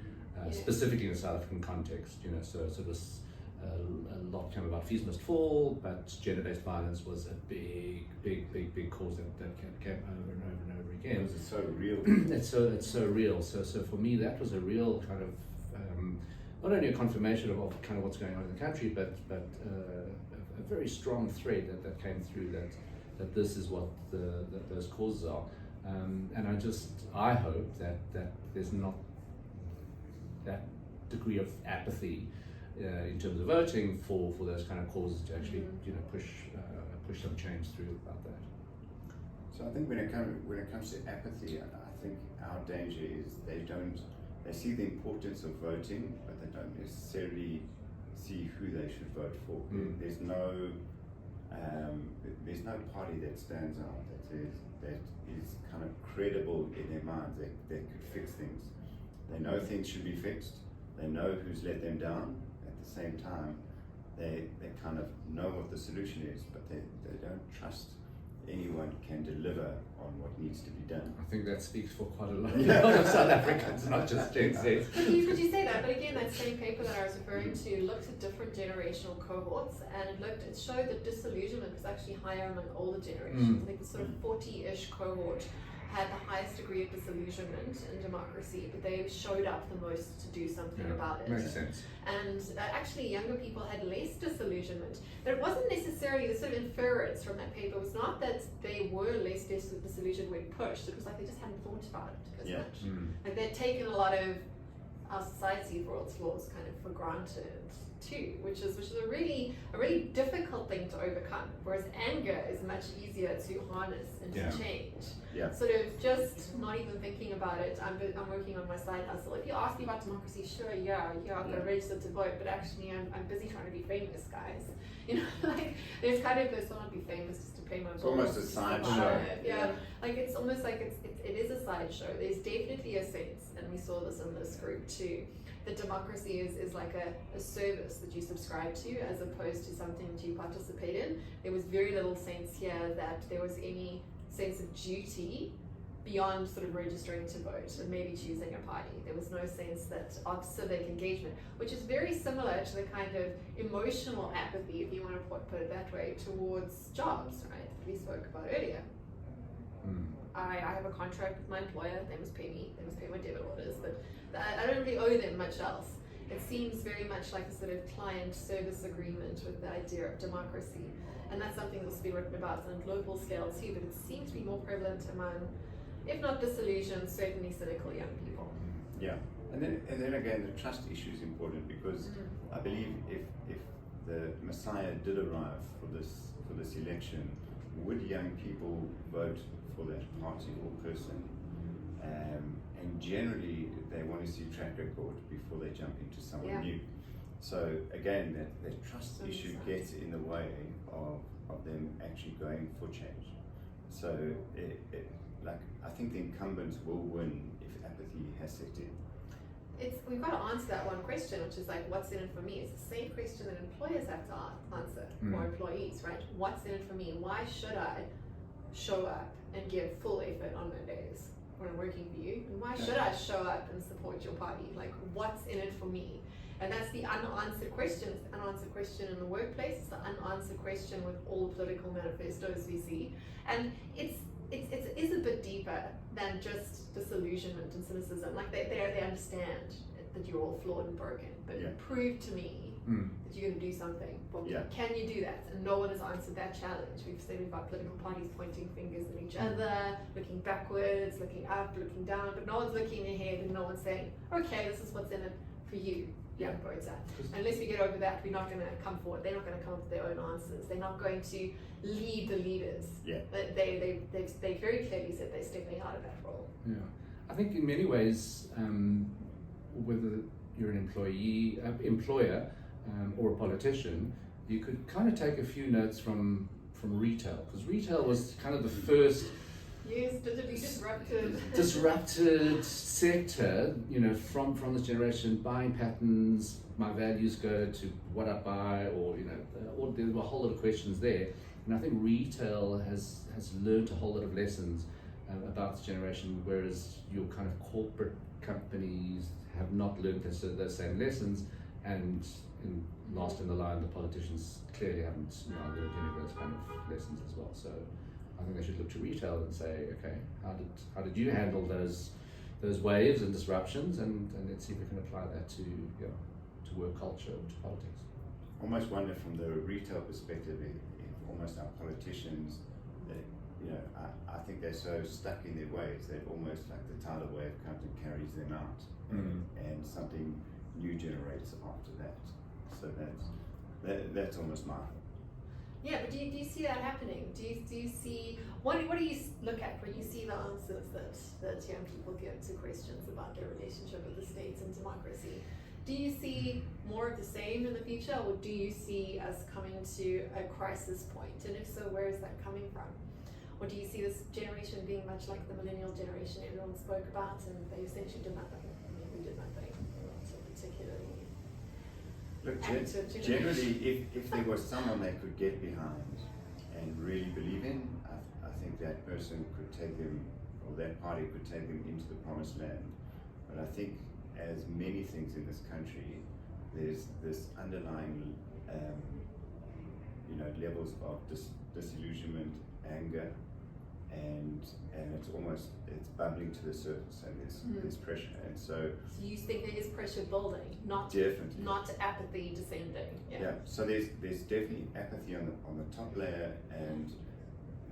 specifically in the South African context. So this a lot came about fees must fall, but gender-based violence was a big cause that came over and over and over again. It's so real. It's so real. So for me, that was a real kind of not only a confirmation of kind of what's going on in the country, but a very strong thread that came through that this is what that those causes are, and I hope that there's not that degree of apathy in terms of voting for those kind of causes to actually push some change through about that. So I think when it comes to apathy, I think our danger is they see the importance of voting, but they don't necessarily see who they should vote for. There's no party that stands out that is kind of credible in their minds that could fix things. They know things should be fixed. They know who's let them down. At the same time, they kind of know what the solution is, but they don't trust anyone can deliver on what needs to be done. I think that speaks for quite a lot of South Africans, not just Gen Z. But you say that, but again, that same paper that I was referring to looked at different generational cohorts, and it showed that disillusionment was actually higher among older generations. I think the sort of 40-ish cohort had the highest degree of disillusionment in democracy, but they showed up the most to do something about it. Makes sense. And actually younger people had less disillusionment. But it wasn't necessarily, the sort of inference from that paper was not that they were less disillusioned when pushed, it was like they just hadn't thought about it as much. Like they'd taken a lot of our society for all its flaws kind of for granted too, which is a really difficult thing to overcome, whereas anger is much easier to harness and to change. Sort of just not even thinking about it. I'm working on my side hustle. If you ask me about democracy, sure, I've got registered to vote, but actually I'm busy trying to be famous, guys. Like there's kind of this, not be famous, just to pay my bills. It's almost a sideshow. Like it's almost like it is a sideshow. There's definitely a sense, and we saw this in this group too, that democracy is like a service that you subscribe to as opposed to something that you participate in. There was very little sense here that there was any sense of duty beyond sort of registering to vote and maybe choosing a party. There was no sense of civic engagement, which is very similar to the kind of emotional apathy, if you want to put it that way, towards jobs, right, that we spoke about earlier. I have a contract with my employer, they must pay me, they must pay my debit orders, but I don't really owe them much else. It seems very much like a sort of client service agreement with the idea of democracy. And that's something that's been written about on a global scale too, but it seems to be more prevalent among, if not disillusioned, certainly cynical young people. Yeah, and then again, the trust issue is important because I believe if the Messiah did arrive for this election, would young people vote for that party or person? And generally, they want to see track record before they jump into someone new. So again, that trust issue gets in the way of them actually going for change. So I think the incumbents will win if apathy has set in. We've got to answer that one question, which is like, what's in it for me? It's the same question that employers have to answer for employees, right? What's in it for me? Why should I show up and give full effort on Mondays when I'm working for you? And why should I show up and support your party? Like, what's in it for me? And that's the unanswered question. It's the unanswered question in the workplace. It's the unanswered question with all the political manifestos we see. And it is a bit deeper than just disillusionment and cynicism. Like they understand that you're all flawed and broken, but prove to me that you're going to do something. Well, can you do that? And no one has answered that challenge. We've seen about political parties pointing fingers at each other, looking backwards, looking up, looking down, but no one's looking ahead and no one's saying, okay, this is what's in it for you. Young birds are. Unless we get over that, we're not going to come forward. They're not going to come up with their own answers. They're not going to lead the leaders. They very clearly said they're stepping out of that role. Yeah, I think in many ways, whether you're an employer, or a politician, you could kind of take a few notes from retail, because retail was kind of the first. Yes, digitally disrupted sector, from this generation, buying patterns, my values go to what I buy, or there were a whole lot of questions there. And I think retail has learned a whole lot of lessons about this generation, whereas your kind of corporate companies have not learned those same lessons, and last in the line, the politicians clearly haven't learned any of those kind of lessons as well. So I think they should look to retail and say, okay, how did you handle those waves and disruptions, and let's see if we can apply that to work culture, to politics. Almost wonder from the retail perspective, if almost our politicians, I think they're so stuck in their ways, they're almost like the tidal wave comes and carries them out, and something new generates after that. So that's almost my hope. Yeah, but do you see that happening? Do you see, what do you look at when you see the answers that young people give to questions about their relationship with the states and democracy? Do you see more of the same in the future, or do you see us coming to a crisis point? And if so, where is that coming from? Or do you see this generation being much like the millennial generation everyone spoke about, and they essentially did nothing? I mean, we did nothing, not so particularly. Look, generally, if there was someone they could get behind and really believe in, I think that person could take them, or that party could take them into the promised land. But I think, as many things in this country, there's this underlying, levels of disillusionment, anger, and it's bubbling to the surface, and there's pressure, and so you think there is pressure building, not apathy descending. So there's definitely apathy on the top layer, and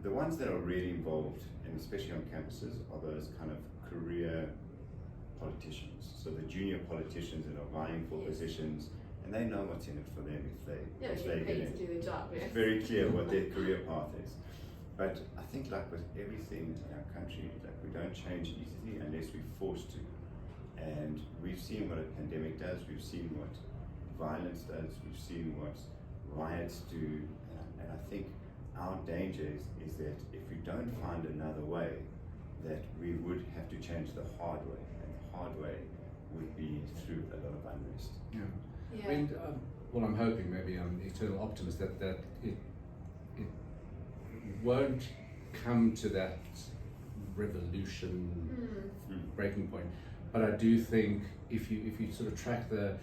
the ones that are really involved, and especially on campuses, are those kind of career politicians. So the junior politicians that are vying for positions, and they know what's in it for them if they get in. To do their job. It's very clear what their career path is. But I think, like with everything in our country, like we don't change easily unless we're forced to. And we've seen what a pandemic does. We've seen what violence does. We've seen what riots do. And I think our danger is that if we don't find another way, that we would have to change the hard way. And the hard way would be through a lot of unrest. I mean, well, I'm hoping, maybe I'm an eternal optimist, that it won't come to that revolution breaking point. But I do think if you sort of track the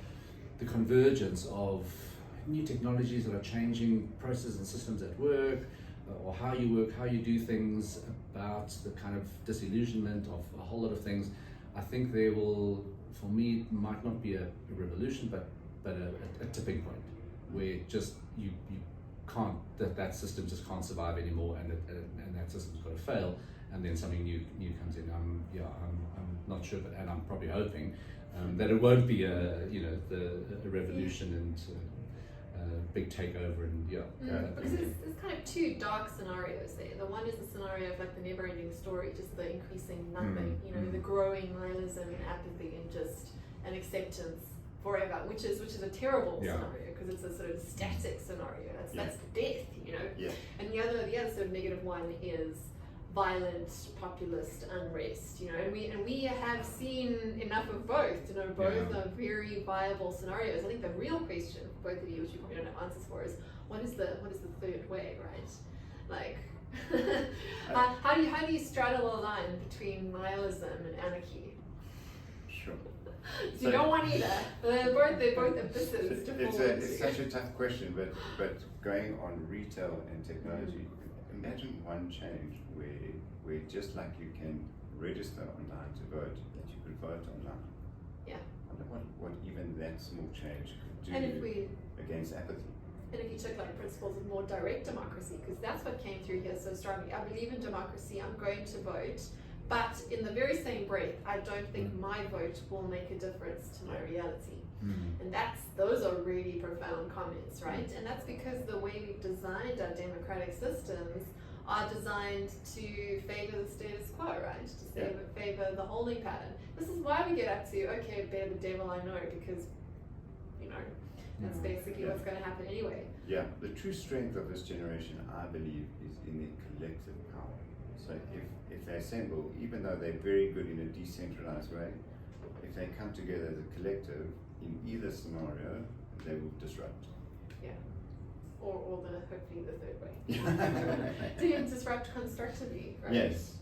convergence of new technologies that are changing processes and systems at work, or how you work, how you do things, about the kind of disillusionment of a whole lot of things, I think there will, for me, it might not be a revolution, but a tipping point where just you can't, that system just can't survive anymore, and that system's got to fail, and then something new comes in. I'm not sure, and I'm probably hoping that it won't be a revolution and big takeover because there's kind of two dark scenarios there. The one is the scenario of like the never-ending story, just the increasing nothing, the growing nihilism and apathy and just an acceptance forever, which is a terrible scenario, because it's a sort of static scenario. That's death, And the other sort of negative one is violent populist unrest, and we have seen enough of both. Both are very viable scenarios. I think the real question for both of you, which you probably don't have answers for, is what is the third way, right? Like, how do you straddle a line between nihilism and anarchy? Sure. So you don't want either. They're both abysses to fall into. It's such a tough question, but going on retail and technology, imagine one change where just like you can register online to vote, that you could vote online. Yeah. I wonder what even that small change could do And if we against apathy. And if you took like principles of more direct democracy, because that's what came through here so strongly. I believe in democracy, I'm going to vote, but in the very same breath, I don't think my vote will make a difference to my reality. And those are really profound comments, right? And that's because the way we've designed our democratic systems are designed to favor the status quo, right? To favor the holding pattern. This is why we get up to, okay, bear the devil I know, because, you know, that's basically what's going to happen anyway. Yeah, the true strength of this generation, I believe, is in their collective power. So if they assemble, even though they're very good in a decentralized way, if they come together as a collective, in either scenario, they will disrupt. Yeah. Or hopefully the third way. To disrupt constructively, right? Yes.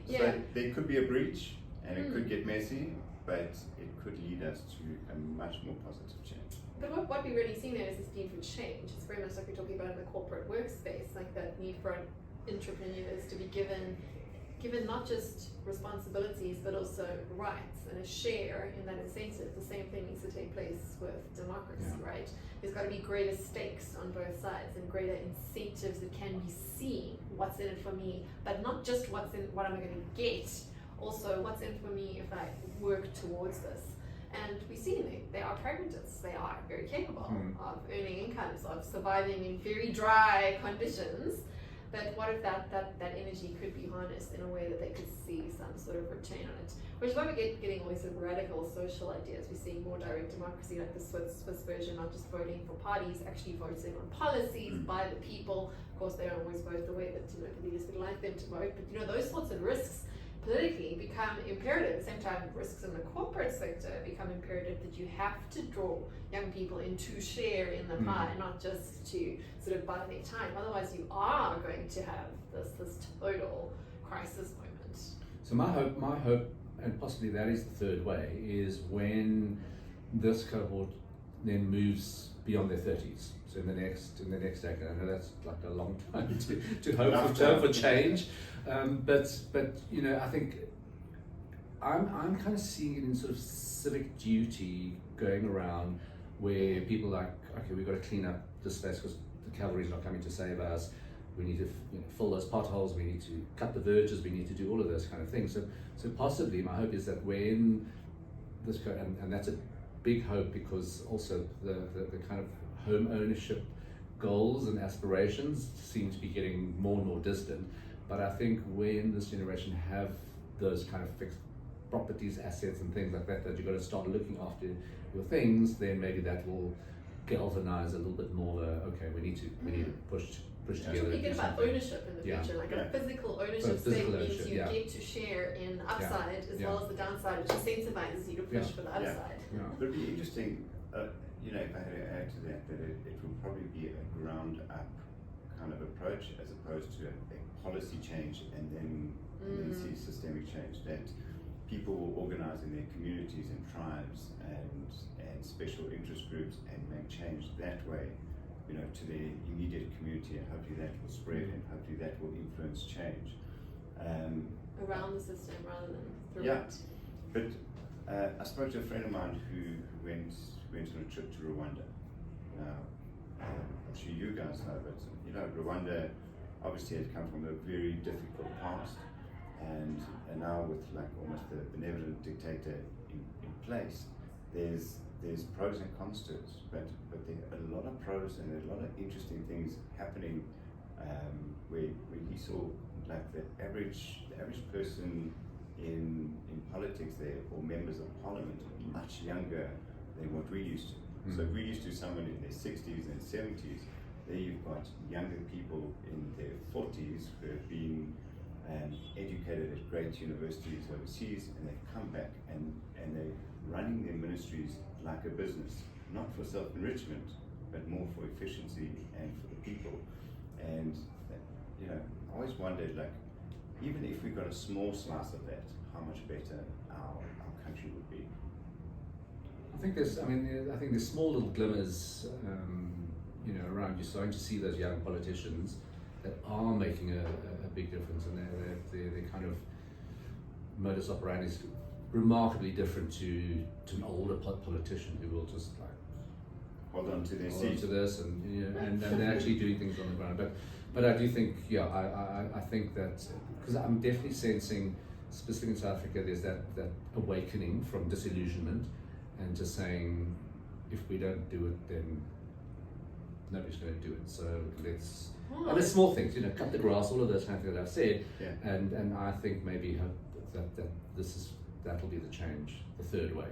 Yeah. So there could be a breach, and it could get messy, but it could lead us to a much more positive change. But what we really see there is this need for change. It's very much like we're talking about in the corporate workspace, like that need for entrepreneurs to be given not just responsibilities, but also rights and a share in that incentive. The same thing needs to take place with democracy, right? There's got to be greater stakes on both sides and greater incentives that can be seen. What's in it for me, but not just what am I going to get, also what's in it for me if I work towards this. And we see they are pragmatists. They are very capable of earning incomes, of surviving in very dry conditions. But what if that energy could be harnessed in a way that they could see some sort of return on it? Which is why we're getting all these sort of radical social ideas. We're seeing more direct democracy, like the Swiss version, not just voting for parties, actually voting on policies by the people. Of course, they don't always vote the way that the leaders would like them to vote. But those sorts of risks politically become imperative. At the same time, risks in the corporate sector become imperative, that you have to draw young people in to share in the pie, not just to sort of buy their time. Otherwise, you are going to have this total crisis moment. So my hope, and possibly that is the third way, is when this cohort then moves beyond their 30s. So in the next decade, I know that's like a long time to hope for change, but I think I'm kind of seeing it in sort of civic duty going around, where people are like, okay, we've got to clean up this space because the cavalry's not coming to save us. We need to fill those potholes. We need to cut the verges. We need to do all of those kind of things. So possibly my hope is that when this and that's a big hope, because also the kind of home ownership goals and aspirations seem to be getting more and more distant. But I think when this generation have those kind of fixed properties, assets and things like that you've got to start looking after your things, then maybe that will galvanize a little bit more okay, we need to push together. Thinking about ownership in the future, like a physical ownership stake means you get to share in upside as well as the downside, which incentivizes you to push for the upside. But it'd be interesting, if I had to add to that it will probably be a ground up kind of approach, as opposed to a policy change and then see systemic change, that people will organize in their communities and tribes and special interest groups and make change that way, to their immediate community, and hopefully that will spread and hopefully that will influence change. Around the system rather than through it. But I spoke to a friend of mine who went on a trip to Rwanda. I'm sure you guys know, but Rwanda obviously had come from a very difficult past, and now with like almost a benevolent dictator in place, there's pros and cons to it, but there are a lot of pros and a lot of interesting things happening, where he saw like the average person in politics there, or members of parliament, much younger than what we used to. So we used to someone in their 60s and 70s. There you've got younger people in their 40s who have been educated at great universities overseas, and they've come back and they're running their ministries like a business, not for self-enrichment, but more for efficiency and for the people. And I always wondered, like, even if we got a small slice of that, how much better our country would be. I think there's small little glimmers, around. You're starting to see those young politicians that are making a big difference, and their kind of modus operandi is remarkably different to an older politician who will just like hold on to their hold on seat. to this, and they're actually doing things on the ground. But I do think, I think that, because I'm definitely sensing, specifically in South Africa, there's that awakening from disillusionment and just saying, if we don't do it, then nobody's going to do it. So let's, and it's small things, cut the grass, all of those kind of things that I've said, Yeah. and I think maybe that'll be the change, the third way.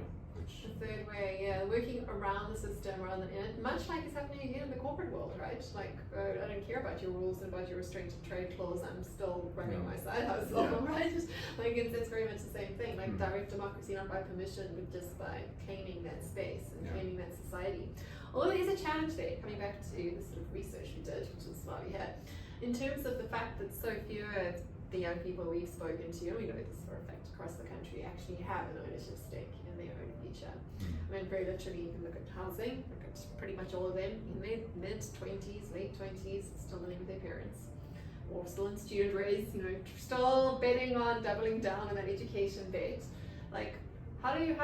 The third way, yeah, working around the system rather than in it, much like it's happening again in the corporate world, right? Like, I don't care about your rules and about your restricted trade clause, I'm still running my side hustle, right? Like, it's very much the same thing, like direct democracy, not by permission, but just by claiming that space and claiming that society. Although there's a challenge there, coming back to the sort of research we did, which is why we had, in terms of the fact that so few of the young people we've spoken to, and we know this for a fact across the country, actually have an ownership stake in their own future. I mean, very literally, you can look at housing, look at pretty much all of them in their mid-20s, late 20s, still living with their parents, or still in student rates, still betting on doubling down on that education bet. Like, how do you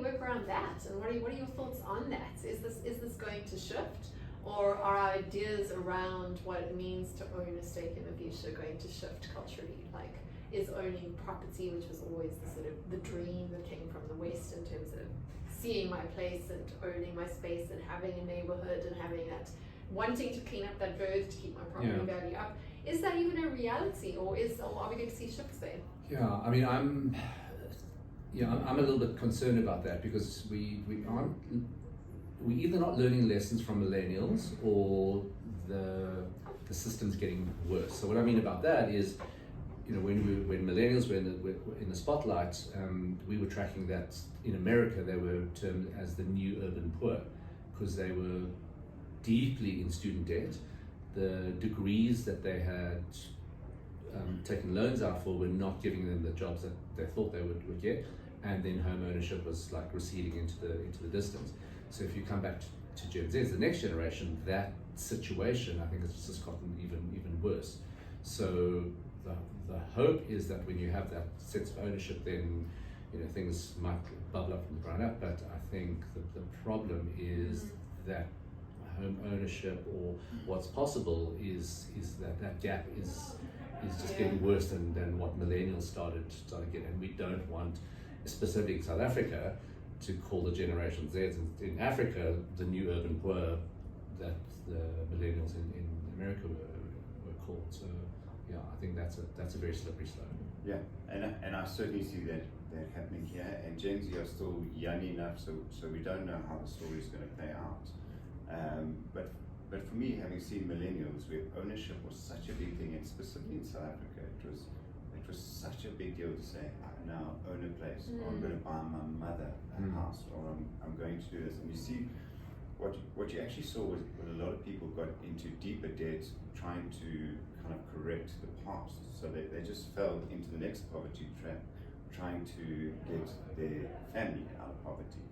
work around that? And what are your thoughts on that? Is this going to shift? Or are our ideas around what it means to own a stake in the future going to shift culturally? Like, is owning property, which was always the sort of the dream that came from the West in terms of seeing my place and owning my space and having a neighborhood and having that, wanting to clean up that verge to keep my property value up. Is that even a reality, or are we going to see shifts there? Yeah, I mean, I'm a little bit concerned about that, because we're either not learning lessons from millennials, or the system's getting worse. So what I mean about that is, when millennials were in the spotlight, we were tracking that in America they were termed as the new urban poor, because they were deeply in student debt. The degrees that they had taken loans out for were not giving them the jobs that they thought they would get, and then home ownership was like receding into the distance. So if you come back to Gen Z, the next generation, that situation, I think, it's just gotten even worse. So the hope is that when you have that sense of ownership, then things might bubble up from the ground up. But I think the problem is that home ownership, or what's possible, is that gap is just getting worse than what millennials started getting. And we don't want, specifically in South Africa, to call the Generation Z in Africa the new urban poor that the millennials in America were called. So I think that's a very slippery slope. Yeah, and I certainly see that happening here. And Gen Z are still young enough, so we don't know how the story is going to play out. But for me, having seen millennials where ownership was such a big thing, and specifically in South Africa, it was such a big deal to say, I now own a place, or I'm going to buy my mother a house, or I'm going to do this. And you see, what you actually saw was a lot of people got into deeper debt, trying to kind of correct the past. So they just fell into the next poverty trap, trying to get their family out of poverty.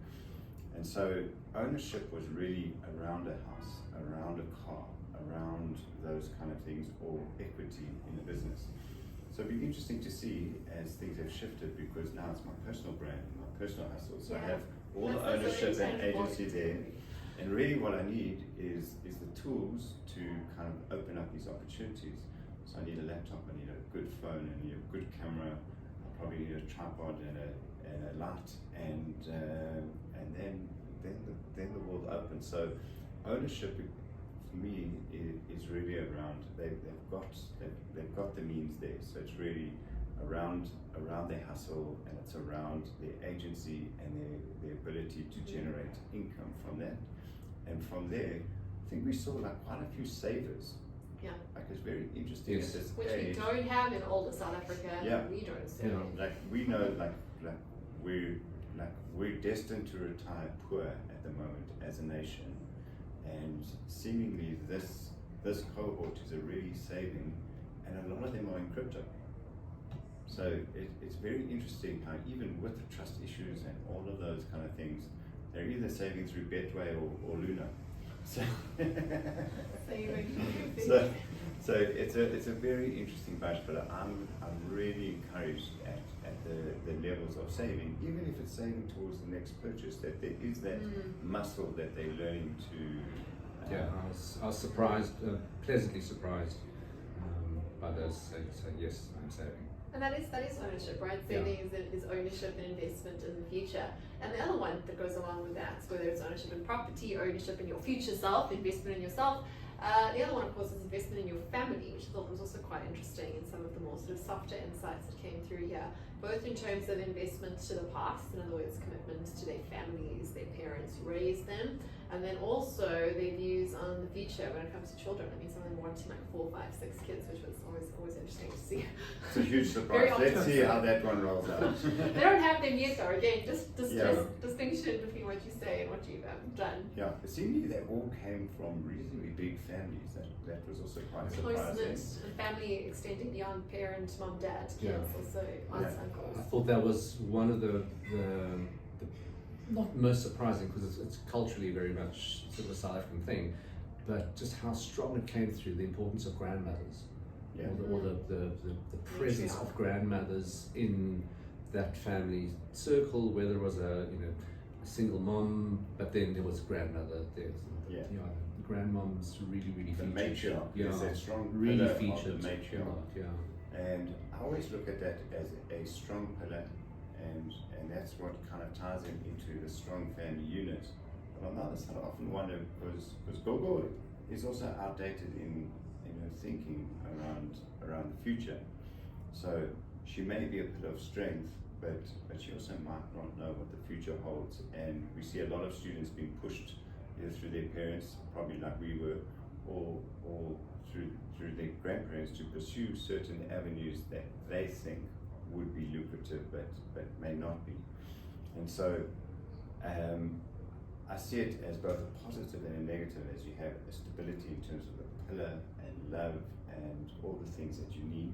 And so ownership was really around a house, around a car, around those kind of things, or equity in the business. So it'd be interesting to see as things have shifted, because now it's my personal brand, my personal hustle. So I have all the ownership and agency there. And really what I need is the tools to kind of open up these opportunities. So I need a laptop, I need a good phone, I need a good camera, I probably need a tripod and a light, and then the world opens. So ownership for me is really around, they've got the means there. So it's really around their hustle, and it's around their agency and their ability to generate income from that. And from there, I think we saw like quite a few savers. Yeah. Like, it's very interesting at this Which age. we don't have in older South Africa. Yeah. We don't save. Like, we know we're destined to retire poor at the moment as a nation, and seemingly this cohort is already saving, and a lot of them are in crypto. So it's very interesting how, even with the trust issues and all of those kind of things, they're either saving through Betway or Luna. So, so it's a very interesting bunch, but I'm really encouraged at the levels of saving, even if it's saving towards the next purchase, that there is that muscle that they're learning to. Yeah, I was surprised, pleasantly surprised by those. So yes, I'm saving. And that is ownership, right? Saving is ownership and investment in the future. And the other one that goes along with that, whether it's ownership in property, ownership in your future self, investment in yourself. The other one, of course, is investment in your family, which I thought was also quite interesting in some of the more sort of softer insights that came through here, both in terms of investment to the past, in other words, commitment to their families, their parents who raised them, and then also their views on the future when it comes to children. I mean, some of them wanting like 4, 5, 6 kids, which was always interesting to see. It's a huge surprise. Let's see how that one rolls out. They don't have them yet, though. Again, just distinction between what you say and what you've done. Yeah, it seemed they all came from reasonably big families. That was also quite surprising. Close-knit and family extending beyond parent, mom, dad, kids, also aunts, uncles. I thought that was one of the not most surprising, because it's culturally very much sort of a South African thing, but just how strong it came through, the importance of grandmothers, or the presence of grandmothers in that family circle, whether it was a single mom, but then there was a grandmother there. The grandmoms really the featured. Matriarch, that strong really pillar featured. of the matriarch. And I always look at that as a strong pillar, and that's what kind of ties it into the strong family unit. But on the other side, I often wonder, because Gogo is also outdated in her thinking around the future. So she may be a pillar of strength, but she also might not know what the future holds. And we see a lot of students being pushed either through their parents, probably like we were, or through their grandparents, to pursue certain avenues that they think would be lucrative but may not be. And so I see it as both a positive and a negative, as you have a stability in terms of the pillar and love and all the things that you need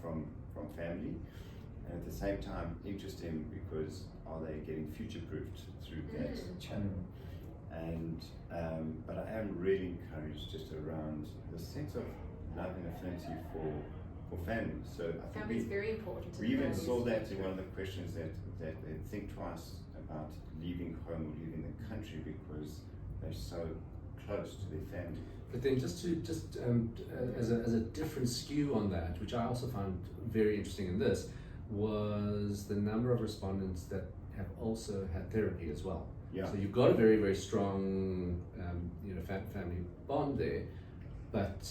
from family, and at the same time interesting, because are they getting future-proofed through that channel? And but I am really encouraged just around the sense of love and affinity for families. So I think family is very important. We even saw that in one of the questions, that they think twice about leaving home or leaving the country because they're so close to their family. But then just as a different skew on that, which I also found very interesting in this, was the number of respondents that have also had therapy as well. Yeah. So you've got a very, very strong family bond there, but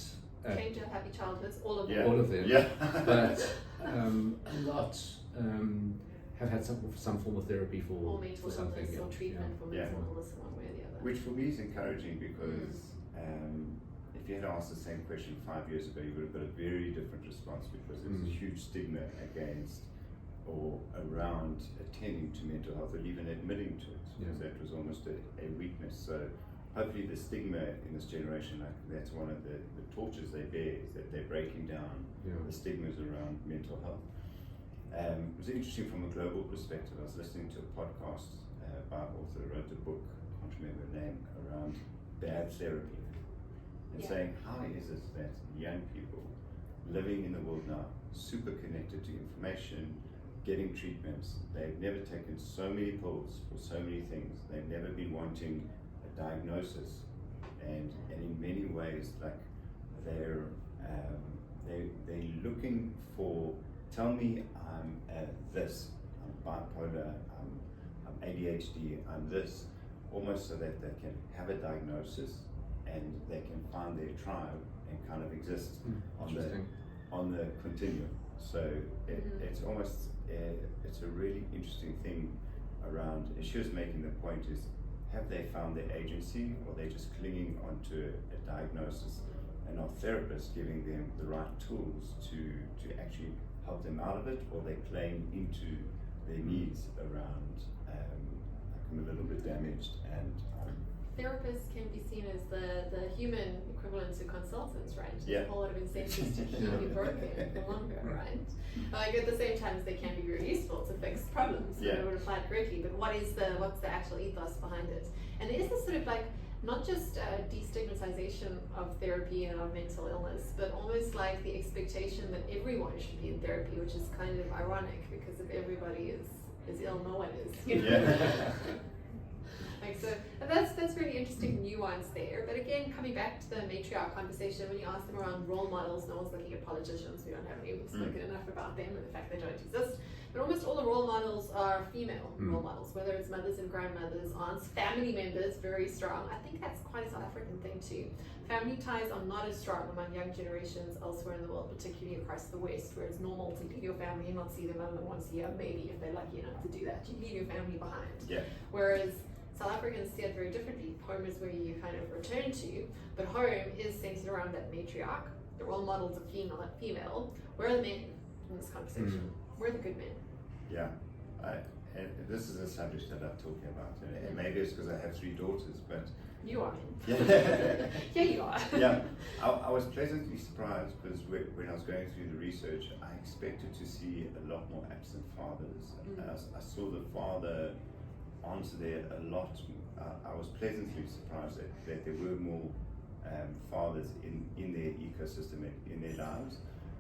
change of happy childhoods, all of them. Yeah. All of them. Yeah. But a lot have had some form of therapy for something. Or treatment for mental illness, one way or the other. Which for me is encouraging, because if you had asked the same question 5 years ago, you would have got a very different response, because there's a huge stigma against or around attending to mental health, or even admitting to it, because that was almost a weakness. So hopefully the stigma in this generation, like that's one of the torches they bear, is that they're breaking down the stigmas around mental health. It was interesting from a global perspective. I was listening to a podcast by an author who wrote a book, I can't remember the name, around bad therapy, and saying, how is it that young people living in the world now, super connected to information, getting treatments, they've never taken so many pills for so many things, they've never been wanting a diagnosis, and in many ways, like they're looking for, tell me I'm this, I'm bipolar, I'm ADHD, I'm this, almost so that they can have a diagnosis and they can find their tribe and kind of exist on the continuum. So it's almost it's a really interesting thing around. And she was making the point is, have they found their agency, or are they just clinging onto a diagnosis, and are therapists giving them the right tools to actually help them out of it, or they're playing into their needs around I'm a little bit damaged, and therapists can be seen as the human equivalent to consultants, right? Yeah. There's a whole lot of incentives to keep you broken for longer, right? Like at the same time, they can be very useful to fix problems. Yeah. would apply it correctly, but what's the actual ethos behind it? And there is this sort of like, not just destigmatization of therapy and of mental illness, but almost like the expectation that everyone should be in therapy, which is kind of ironic, because if everybody is ill, no one is. You know? Yeah. Like, so that's really interesting nuance there. But again, coming back to the matriarch conversation, when you ask them around role models, no one's looking at politicians. We don't have any spoken enough about them and the fact they don't exist. But almost all the role models are female role models, whether it's mothers and grandmothers, aunts, family members, very strong. I think that's quite a South African thing too. Family ties are not as strong among young generations elsewhere in the world, particularly across the West, where it's normal to leave your family and not see them other than once a year, maybe if they're lucky enough to do that. You leave your family behind. Yeah. Whereas South Africans see it very differently. Home is where you kind of return to, but home is centered around that matriarch. The role models are female. Where are the men in this conversation? Where are the good men? Yeah, and this is a subject that I'm talking about, and maybe it's because I have 3 daughters, but you are. Yeah, yeah, you are. Yeah, I was pleasantly surprised because when I was going through the research, I expected to see a lot more absent fathers. I saw the father answer there a lot. I was pleasantly surprised that there were more fathers in their ecosystem, in their lives,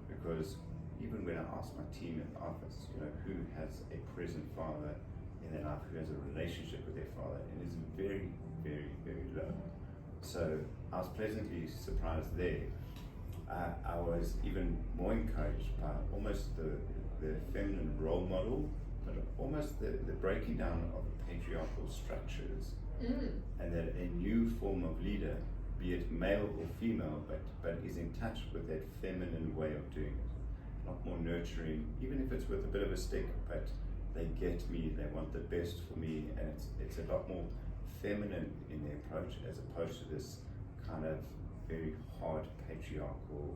because even when I asked my team in the office, who has a present father in their life, who has a relationship with their father, it is very, very, very low. So I was pleasantly surprised there. I was even more encouraged by almost the feminine role model, but almost the breaking down of patriarchal structures, and that a new form of leader, be it male or female, but is in touch with that feminine way of doing it. A lot more nurturing, even if it's with a bit of a stick, but they get me, they want the best for me, and it's a lot more feminine in their approach as opposed to this kind of very hard patriarchal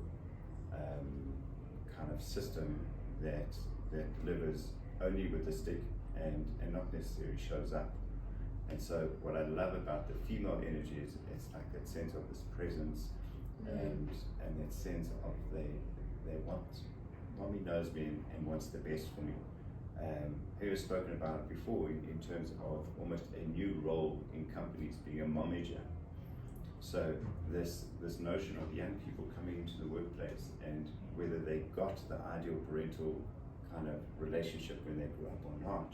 kind of system that delivers only with the stick and not necessarily shows up. And so what I love about the female energy is it's like that sense of this presence and that sense of they want, mommy knows me and wants the best for me. We've spoken about it before in terms of almost a new role in companies being a momager. So this notion of young people coming into the workplace and whether they got the ideal parental kind of relationship when they grew up or not,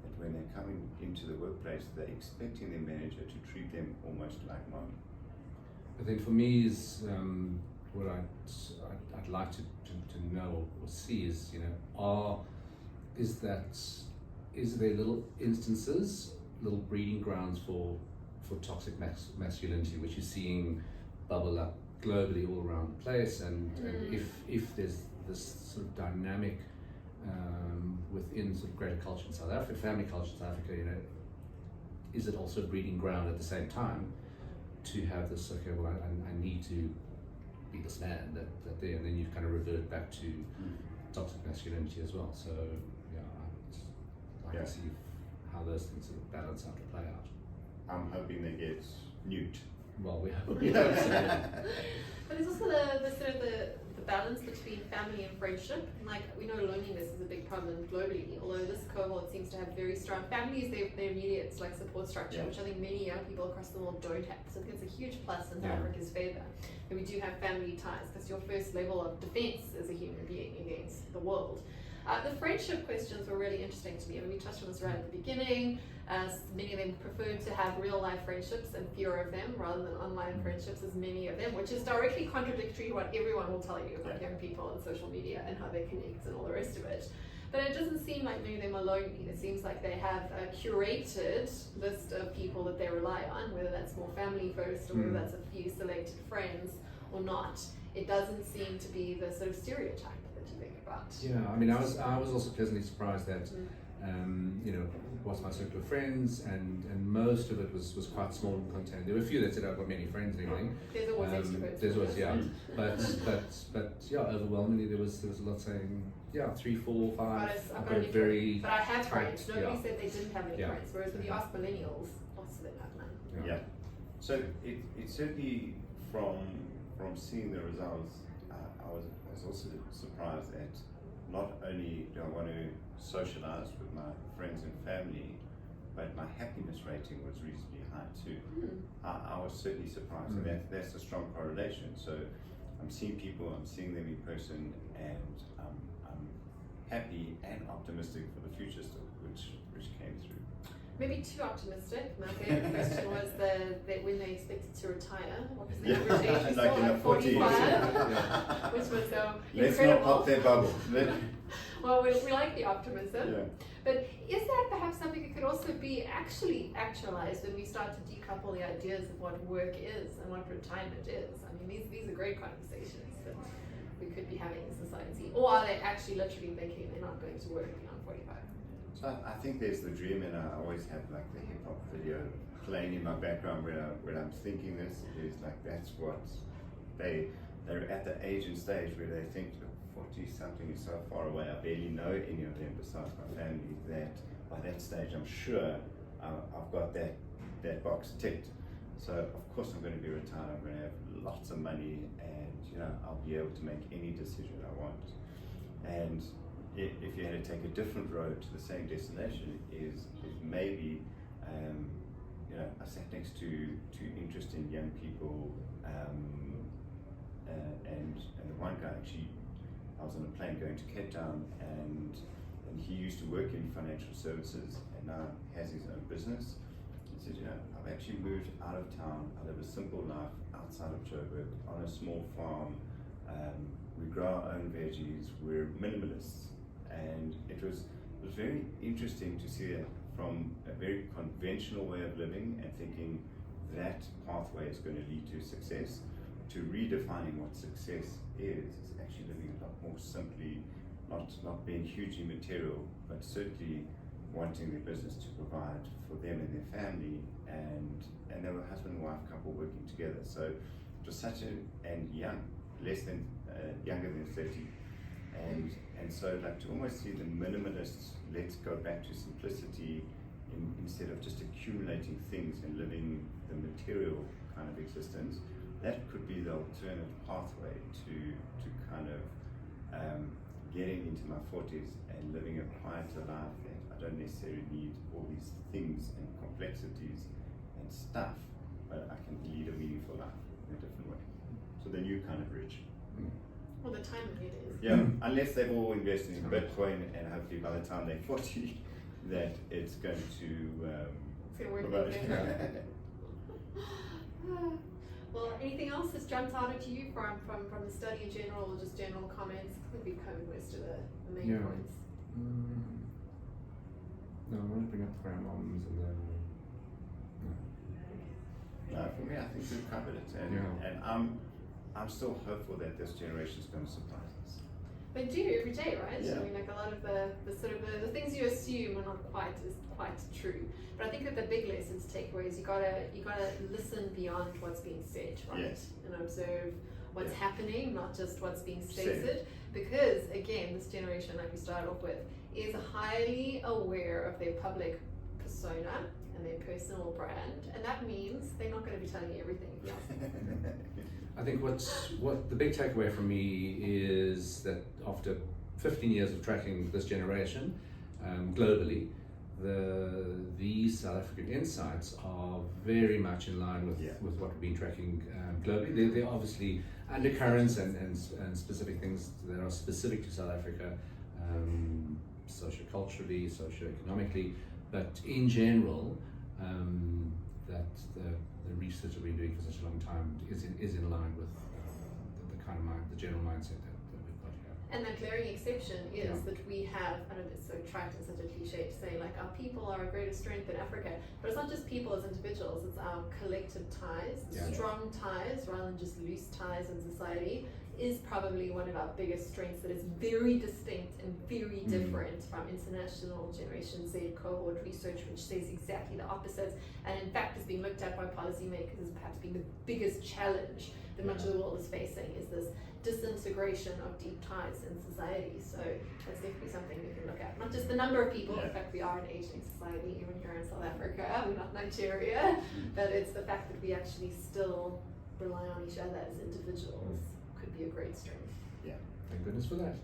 that when they're coming into the workplace, they're expecting their manager to treat them almost like mommy. I think for me is what I'd like to know or see is, is there little instances, little breeding grounds for toxic masculinity, which you're seeing bubble up globally all around the place, and if there's this sort of dynamic within sort of greater culture in South Africa, family culture in South Africa, is it also breeding ground at the same time to have this, okay, well, I need to be this man that there, and then you kind of revert back to toxic masculinity as well. So I can see how those things sort of balance out to play out. I'm hoping they get nuked. Well, we hope. But there's also the sort of the balance between family and friendship. Like, we know loneliness is a big problem globally, although this cohort seems to have very strong families, their immediate support structure, which I think many young people across the world don't have. So I think it's a huge plus in Africa's favor that we do have family ties. That's your first level of defense as a human being against the world. The friendship questions were really interesting to me. I mean, we touched on this right at the beginning. Many of them prefer to have real life friendships and fewer of them rather than online friendships as many of them, which is directly contradictory to what everyone will tell you about young people on social media and how they connect and all the rest of it. But it doesn't seem like many of them are lonely. It seems like they have a curated list of people that they rely on, whether that's more family first or whether that's a few selected friends or not. It doesn't seem to be the sort of stereotype that you think about. Yeah, I mean, I was also pleasantly surprised that what's my circle of friends, and most of it was quite small and contained. There were a few that said I've got many friends and everything. There's always extroverts. There's always, but overwhelmingly there was a lot saying 3, 4, 5. I've got a very but I have tight, friends. Nobody said they didn't have any friends. Whereas when you ask millennials, lots of them have none. Yeah. So it certainly from seeing the results, I was also surprised at not only do I want to socialize with my friends and family, but my happiness rating was reasonably high too. I was certainly surprised, and that's a strong correlation. So I'm seeing people, I'm seeing them in person, and I'm happy and optimistic for the future still, which came through. Maybe too optimistic. My favorite question was that when they expected to retire. What was the average age? You Like saw, in the 45, which was Let's incredible. not pop their bubble. Well, we like the optimism. Yeah. But is that perhaps something that could also be actually actualized when we start to decouple the ideas of what work is and what retirement is? I mean, these are great conversations that we could be having in society. Or are they actually literally thinking they're not going to work beyond 45? So I think there's the dream, and I always have like the hip hop video playing in my background when I'm thinking this is like that's what they're at the age and stage where they think 40 something is so far away. I barely know any of them besides my family. That by that stage, I'm sure I've got that box ticked. So of course I'm going to be retired. I'm going to have lots of money, and I'll be able to make any decision I want. And if you had to take a different road to the same destination, is maybe I sat next to interesting young people, and the one guy actually, I was on a plane going to Cape Town, and he used to work in financial services and now has his own business. He said, I've actually moved out of town. I live a simple life outside of Joburg on a small farm. We grow our own veggies. We're minimalists. And it was very interesting to see that from a very conventional way of living and thinking that pathway is going to lead to success, to redefining what success is actually living a lot more simply, not being hugely material, but certainly wanting their business to provide for them and their family, and they were a husband and wife couple working together. So it was such and young, younger than 30. And so like to almost see the minimalists, let's go back to simplicity instead of just accumulating things and living the material kind of existence. That could be the alternate pathway to kind of getting into my 40s and living a quieter life that I don't necessarily need all these things and complexities and stuff, but I can lead a meaningful life in a different way. So the new kind of rich. Well, the time of it is. Yeah, unless they've all invested in Bitcoin, and hopefully by the time they're 40, that it's going to work promote. in favor. Well, anything else that's jumped out at you from the study in general, or just general comments? I think we've covered most of the main points. No, I want to bring up the grandmoms and then. No, for me, I think we've covered it, and I'm still hopeful that this generation is going to surprise us. They do every day, right? Yeah. I mean, like a lot of the sort of the things you assume are not quite true. But I think that the big lessons takeaways, you gotta listen beyond what's being said, right? Yes. And observe what's happening, not just what's being stated. Because again, this generation, like we started off with, is highly aware of their public persona and their personal brand, and that means they're not going to be telling you everything. Yeah. I think what the big takeaway for me is that after 15 years of tracking this generation globally, these South African insights are very much in line with what we've been tracking globally. There are obviously undercurrents and specific things that are specific to South Africa, socio-culturally, socio-economically, but in general, that the research that we've been doing for such a long time is in line with the kind of the general mindset that we've got here. And that glaring exception is that we have, I don't know, it's so trite and such a cliche to say, like, our people are a greater strength in Africa, but it's not just people as individuals, it's our collective ties, strong ties rather than just loose ties in society, is probably one of our biggest strengths that is very distinct and very different from international Generation Z cohort research, which says exactly the opposite, and in fact is being looked at by policymakers as perhaps being the biggest challenge that much of the world is facing, is this disintegration of deep ties in society. So that's definitely something we can look at. Not just the number of people, in fact we are an aging society even here in South Africa, we're not Nigeria, but it's the fact that we actually still rely on each other as individuals could be a great strength. Yeah. Thank goodness for that.